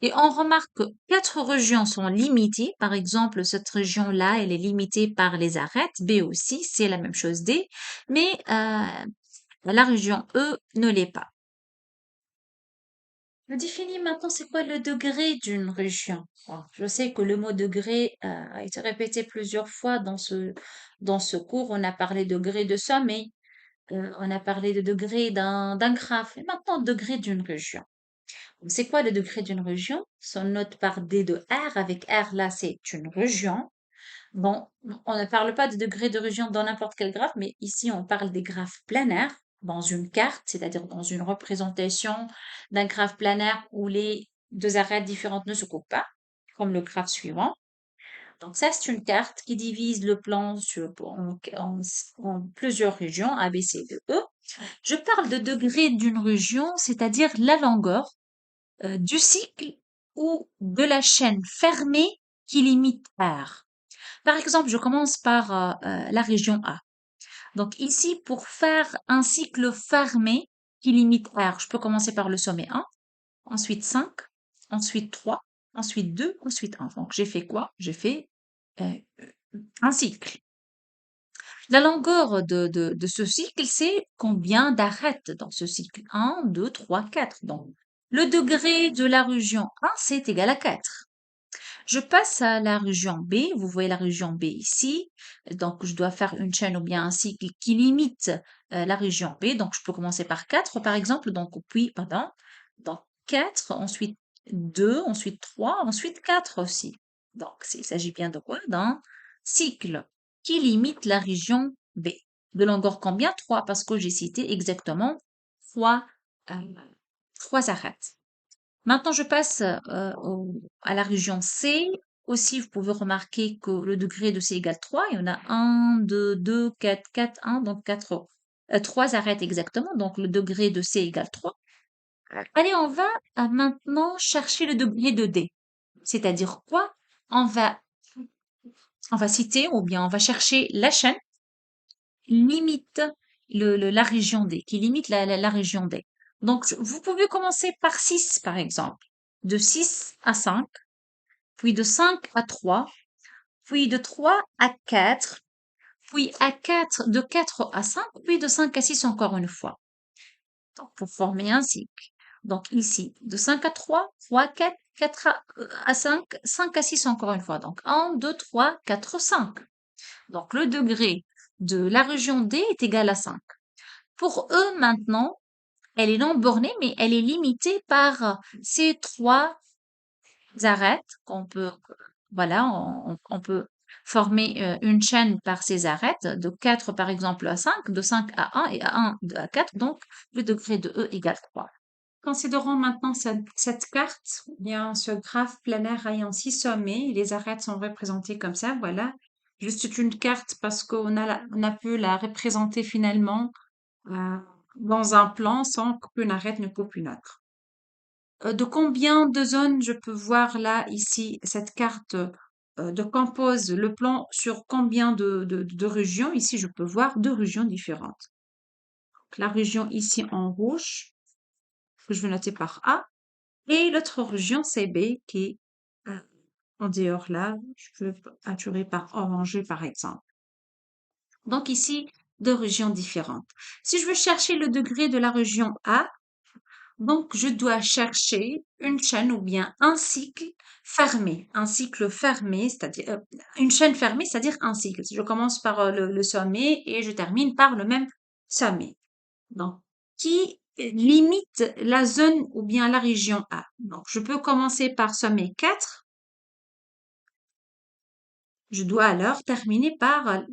S2: Et on remarque que 4 régions sont limitées. Par exemple, cette région-là, elle est limitée par les arêtes. B aussi, c'est la même chose D. Mais la région E ne l'est pas. Je définis maintenant c'est quoi le degré d'une région. Bon, je sais que le mot degré a été répété plusieurs fois dans ce cours. On a parlé de degré de sommet, on a parlé de degré d'un graphe. Et maintenant, degré d'une région. C'est quoi le degré d'une région? On note par D de R. Avec R, là, c'est une région. Bon, on ne parle pas de degré de région dans n'importe quel graphe, mais ici, on parle des graphes planaires dans une carte, c'est-à-dire dans une représentation d'un graphe planaire où les deux arêtes différentes ne se coupent pas, comme le graphe suivant. Donc ça, c'est une carte qui divise le plan en plusieurs régions, A, B, C, D, E. Je parle de degré d'une région, c'est-à-dire la longueur du cycle ou de la chaîne fermée qui limite R. Par exemple, je commence par la région A. Donc ici, pour faire un cycle fermé qui limite R, je peux commencer par le sommet 1, ensuite 5, ensuite 3, ensuite 2, ensuite 1. Donc j'ai fait quoi? J'ai fait euh, un cycle. La longueur de ce cycle, c'est combien d'arêtes dans ce cycle? 1, 2, 3, 4. Donc le degré de la région 1, c'est égal à 4. Je passe à la région B. Vous voyez la région B ici. Donc, je dois faire une chaîne ou bien un cycle qui limite la région B. Donc, je peux commencer par 4, par exemple. Donc, puis, pardon. Donc, 4, ensuite 2, ensuite 3, ensuite 4 aussi. Donc, il s'agit bien de quoi? D'un cycle qui limite la région B. De longueur combien? 3, parce que j'ai cité exactement 3, euh, 3 arêtes. Maintenant, je passe à la région C. Aussi, vous pouvez remarquer que le degré de C égale 3. Il y en a 1, 2, 2, 4, 4, 1, donc 4, 3 arêtes exactement. Donc, le degré de C égale 3. Allez, on va maintenant chercher le degré de D. C'est-à-dire quoi? On va, on va citer ou bien on va chercher la chaîne limite la région D, qui limite la région D. Donc, vous pouvez commencer par 6, par exemple. De 6 à 5, puis de 5 à 3, puis de 3 à 4, puis de 4 à 5, puis de 5 à 6 encore une fois. Donc, pour former un cycle. Donc, ici, de 5 à 3, 3 à 4, 4 à 5, 5 à 6 encore une fois. Donc, 1, 2, 3, 4, 5. Donc, le degré de la région D est égal à 5. Pour eux, maintenant, elle est non bornée, mais elle est limitée par ces 3 arêtes qu'on peut, voilà, on peut former une chaîne par ces arêtes, de 4 par exemple à 5, de 5 à 1 et à 1 à 4, donc le degré de E égale 3. Considérons maintenant cette carte, ou bien ce graphe planaire ayant 6 sommets, les arêtes sont représentées comme ça, voilà. Juste une carte parce on a pu la représenter finalement euh, dans un plan sans qu'une arête ne coupe une autre. De combien de zones je peux voir là, ici, cette carte de compose le plan sur combien de régions? Ici, je peux voir 2 régions différentes. Donc, la région ici en rouge, que je vais noter par A, et l'autre région, c'est B, qui est en dehors là, je peux attirer par orangé par exemple. Donc ici, 2 régions différentes. Si je veux chercher le degré de la région A, donc, je dois chercher une chaîne ou bien un cycle fermé. Un cycle fermé, c'est-à-dire une chaîne fermée, c'est-à-dire un cycle. Je commence par le sommet et je termine par le même sommet. Donc, qui limite la zone ou bien la région A. Donc, je peux commencer par sommet 4. Je dois alors terminer par,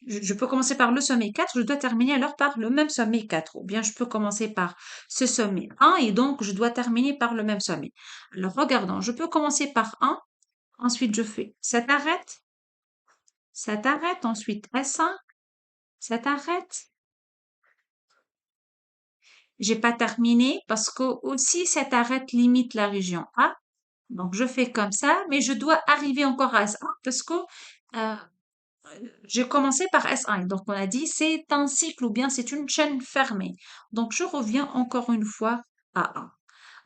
S2: je peux commencer par le sommet 4, je dois terminer alors par le même sommet 4. Ou bien je peux commencer par ce sommet 1 et donc je dois terminer par le même sommet. Alors regardons, je peux commencer par 1, ensuite je fais cette arrête, ensuite S1, cette arrête. J'ai pas terminé parce que aussi cette arrête limite la région A. Donc je fais comme ça, mais je dois arriver encore à S1 parce que j'ai commencé par S1. Donc, on a dit c'est un cycle ou bien c'est une chaîne fermée. Donc, je reviens encore une fois à 1.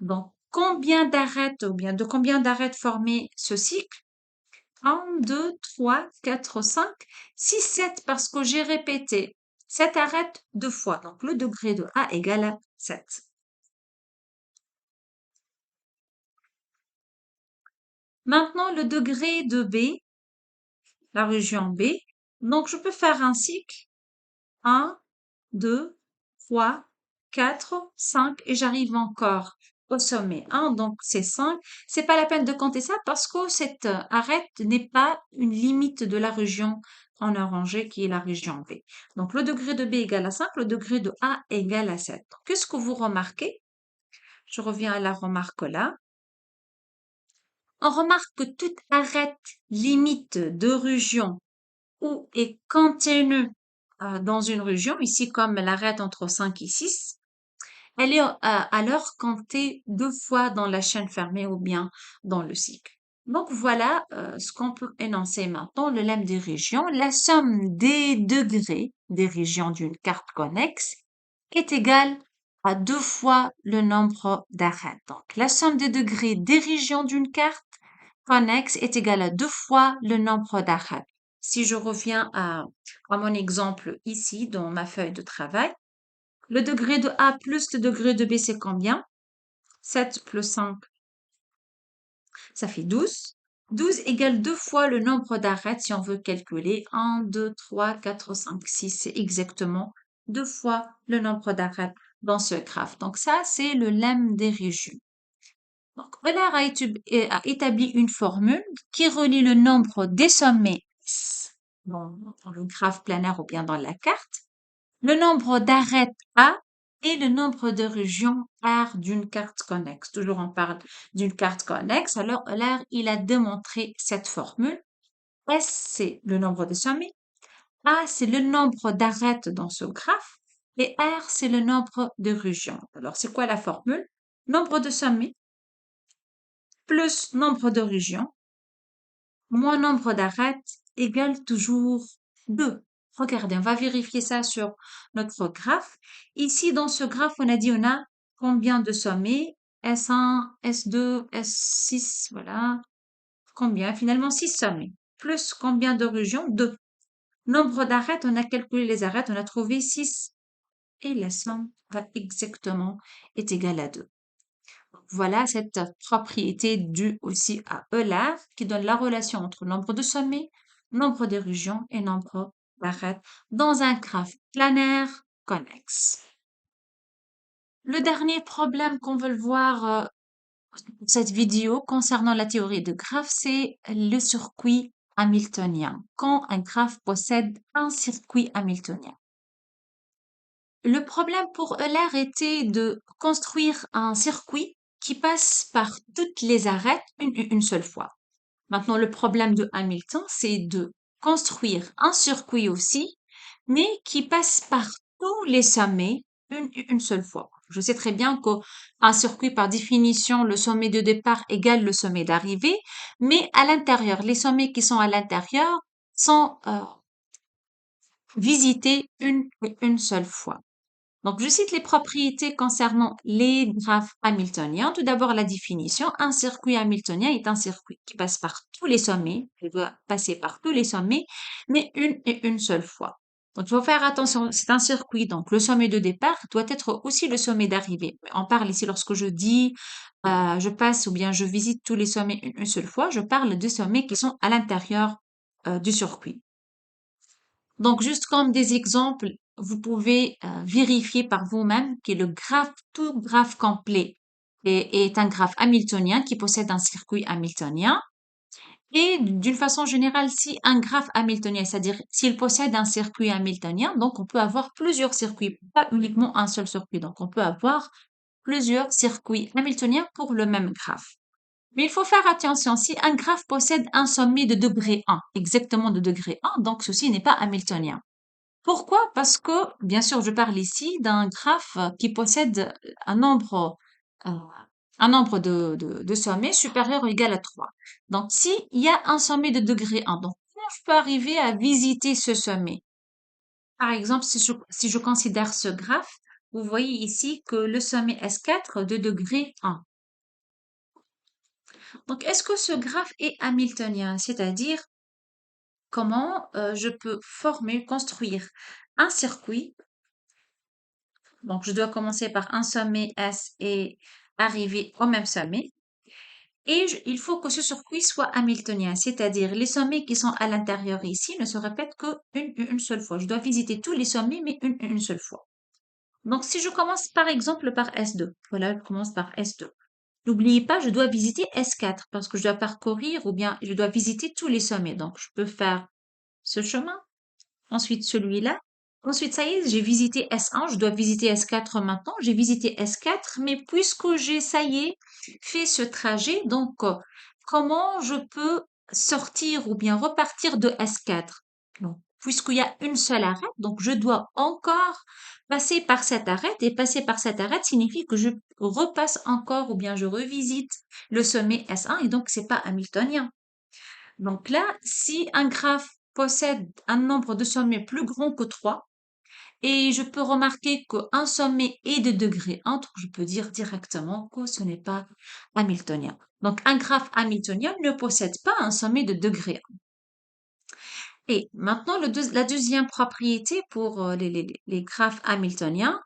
S2: Donc, combien d'arêtes ou bien de combien d'arêtes former ce cycle? 1, 2, 3, 4, 5, 6, 7 parce que j'ai répété cette arête 2 fois. Donc, le degré de A égale à 7. Maintenant, le degré de B, la région B. Donc, je peux faire un cycle 1, 2, 3, 4, 5 et j'arrive encore au sommet 1, donc c'est 5. C'est pas la peine de compter ça parce que cette arête n'est pas une limite de la région en orangé qui est la région B. Donc le degré de B égale à 5, le degré de A égale à 7. Qu'est-ce que vous remarquez? Je reviens à la remarque là. On remarque que toute arête limite de région ou est contenue dans une région, ici comme l'arête entre 5 et 6, elle est alors comptée 2 fois dans la chaîne fermée ou bien dans le cycle. Donc voilà ce qu'on peut énoncer maintenant, le lemme des régions. La somme des degrés des régions d'une carte connexe est égale à 2 fois le nombre d'arêtes. Donc la somme des degrés des régions d'une carte connexe est égale à 2 fois le nombre d'arêtes. Si je reviens à mon exemple ici dans ma feuille de travail, le degré de A plus le degré de B, c'est combien? 7 plus 5, ça fait 12. 12 égale 2 fois le nombre d'arêtes si on veut calculer. 1, 2, 3, 4, 5, 6, c'est exactement 2 fois le nombre d'arêtes dans ce graphe. Donc ça, c'est le lemme des régions. Donc, Euler a établi une formule qui relie le nombre des sommets dans le graphe planaire ou bien dans la carte, le nombre d'arêtes A et le nombre de régions R d'une carte connexe. Toujours on parle d'une carte connexe. Alors Euler, il a démontré cette formule. S, c'est le nombre de sommets. A, c'est le nombre d'arêtes dans ce graphe. Et R, c'est le nombre de régions. Alors, c'est quoi la formule? Nombre de sommets plus nombre de régions moins nombre d'arêtes égale toujours 2. Regardez, on va vérifier ça sur notre graphe. Ici, dans ce graphe, on a dit on a combien de sommets? S1, S2, S6, voilà. Combien? Finalement, 6 sommets. Plus combien de régions? 2. Nombre d'arêtes, on a calculé les arêtes, on a trouvé 6. Et la somme va exactement être égale à 2. Voilà cette propriété due aussi à Euler qui donne la relation entre nombre de sommets, nombre de régions et nombre d'arêtes dans un graphe planaire connexe. Le dernier problème qu'on veut voir dans cette vidéo concernant la théorie de graphe, c'est le circuit hamiltonien. Quand un graphe possède un circuit hamiltonien. Le problème pour Euler était de construire un circuit qui passe par toutes les arêtes une seule fois. Maintenant, le problème de Hamilton, c'est de construire un circuit aussi, mais qui passe par tous les sommets une seule fois. Je sais très bien qu'un circuit, par définition, le sommet de départ égale le sommet d'arrivée, mais à l'intérieur, les sommets qui sont à l'intérieur sont visités une seule fois. Donc, je cite les propriétés concernant les graphes hamiltoniens. Tout d'abord, la définition. Un circuit hamiltonien est un circuit qui passe par tous les sommets. Il doit passer par tous les sommets, mais une seule fois. Donc, il faut faire attention. C'est un circuit. Donc, le sommet de départ doit être aussi le sommet d'arrivée. On parle ici lorsque je dis je passe ou bien je visite tous les sommets une seule fois. Je parle des sommets qui sont à l'intérieur du circuit. Donc, juste comme des exemples, vous pouvez vérifier par vous-même que le graphe, tout graphe complet est un graphe hamiltonien qui possède un circuit hamiltonien. Et d'une façon générale, si un graphe hamiltonien, c'est-à-dire s'il possède un circuit hamiltonien, donc on peut avoir plusieurs circuits, pas uniquement un seul circuit. Donc, on peut avoir plusieurs circuits hamiltoniens pour le même graphe. Mais il faut faire attention, si un graphe possède un sommet de degré 1, exactement de degré 1, donc ceci n'est pas hamiltonien. Pourquoi? Parce que, bien sûr, je parle ici d'un graphe qui possède euh, un nombre de sommets supérieur ou égal à 3. Donc, s'il y a un sommet de degré 1, donc comment je peux arriver à visiter ce sommet? Par exemple, si je considère ce graphe, vous voyez ici que le sommet S4 de degré 1. Donc, est-ce que ce graphe est hamiltonien? C'est-à-dire, comment je peux construire un circuit. Donc, je dois commencer par un sommet S et arriver au même sommet. Et il faut que ce circuit soit hamiltonien, c'est-à-dire les sommets qui sont à l'intérieur ici ne se répètent qu'une seule fois. Je dois visiter tous les sommets, mais une seule fois. Donc, si je commence par exemple par S2, voilà, je commence par S2. N'oubliez pas, je dois visiter S4 parce que je dois parcourir ou bien je dois visiter tous les sommets. Donc, je peux faire ce chemin, ensuite celui-là. Ensuite, ça y est, j'ai visité S1, je dois visiter S4 maintenant. J'ai visité S4, mais puisque j'ai, ça y est, fait ce trajet, donc comment je peux sortir ou bien repartir de S4? Donc, puisqu'il y a une seule arête, donc je dois encore passer par cette arête, et passer par cette arête signifie que je repasse encore ou bien je revisite le sommet S1, et donc c'est pas hamiltonien. Donc là, si un graphe possède un nombre de sommets plus grand que 3, et je peux remarquer qu'un sommet est de degré 1, donc je peux dire directement que ce n'est pas hamiltonien. Donc un graphe hamiltonien ne possède pas un sommet de degré 1. Et maintenant, la deuxième propriété pour les graphes hamiltoniens,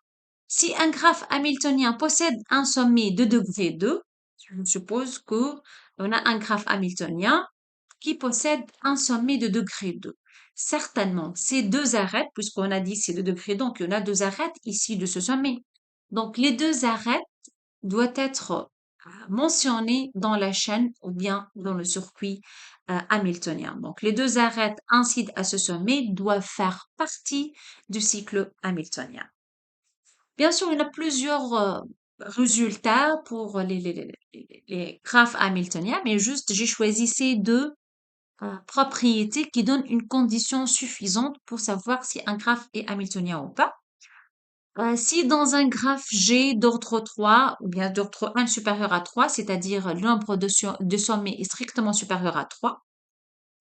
S2: si un graphe hamiltonien possède un sommet de degré 2, je suppose que on a un graphe hamiltonien qui possède un sommet de degré 2. Certainement, ces deux arêtes, puisqu'on a dit c'est de degré 2, donc il y en a deux arêtes ici de ce sommet. Donc les deux arêtes doivent être mentionnées dans la chaîne ou bien dans le circuit hamiltonien. Donc les deux arêtes ainsi à ce sommet doivent faire partie du cycle hamiltonien. Bien sûr, il y a plusieurs résultats pour les graphes hamiltoniens, mais juste j'ai choisi ces deux propriétés qui donnent une condition suffisante pour savoir si un graphe est hamiltonien ou pas. Si dans un graphe G d'ordre 3 ou bien d'ordre 1 supérieur à 3, c'est-à-dire le nombre de sommets est strictement supérieur à 3,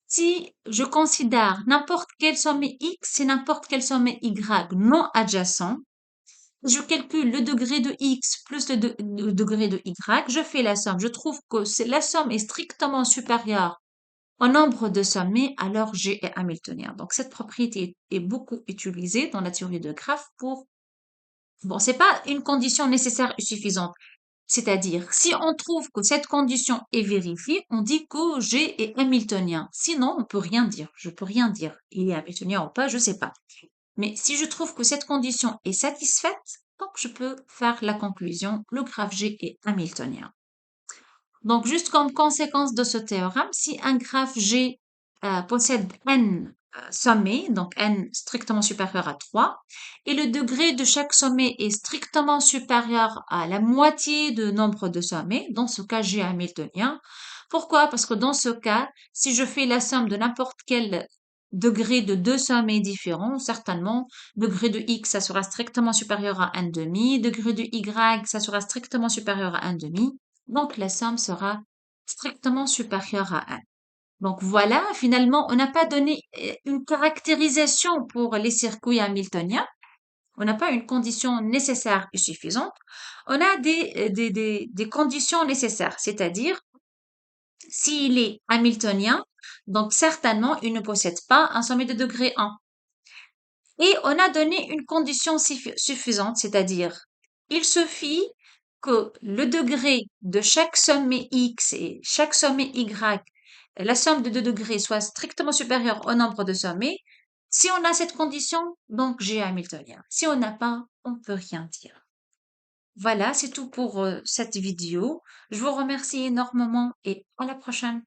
S2: si je considère n'importe quel sommet X et n'importe quel sommet Y non adjacent, je calcule le degré de X plus le degré de Y, je fais la somme. Je trouve que la somme est strictement supérieure au nombre de sommets, alors G est hamiltonien. Donc cette propriété est beaucoup utilisée dans la théorie de graphes pour... Bon, c'est pas une condition nécessaire et suffisante. C'est-à-dire, si on trouve que cette condition est vérifiée, on dit que G est hamiltonien. Sinon, on peut rien dire. Je peux rien dire. Il est hamiltonien ou pas, je sais pas. Mais si je trouve que cette condition est satisfaite, donc je peux faire la conclusion, le graphe G est hamiltonien. Donc, juste comme conséquence de ce théorème, si un graphe G possède n sommets, donc n strictement supérieur à 3, et le degré de chaque sommet est strictement supérieur à la moitié du nombre de sommets, dans ce cas G hamiltonien. Pourquoi? Parce que dans ce cas, si je fais la somme de n'importe quel degré de deux sommets différents, certainement, degré de x, ça sera strictement supérieur à 1 demi, degré de y, ça sera strictement supérieur à 1 demi, donc la somme sera strictement supérieure à 1. Donc voilà, finalement, on n'a pas donné une caractérisation pour les circuits hamiltoniens. On n'a pas une condition nécessaire et suffisante. On a des conditions nécessaires, c'est-à-dire s'il est hamiltonien, donc certainement il ne possède pas un sommet de degré 1. Et on a donné une condition suffisante, c'est-à-dire il suffit que le degré de chaque sommet x et chaque sommet y, la somme de deux degrés soit strictement supérieure au nombre de sommets. Si on a cette condition, donc G hamiltonien. Si on n'a pas, on peut rien dire. Voilà, c'est tout pour cette vidéo. Je vous remercie énormément et à la prochaine.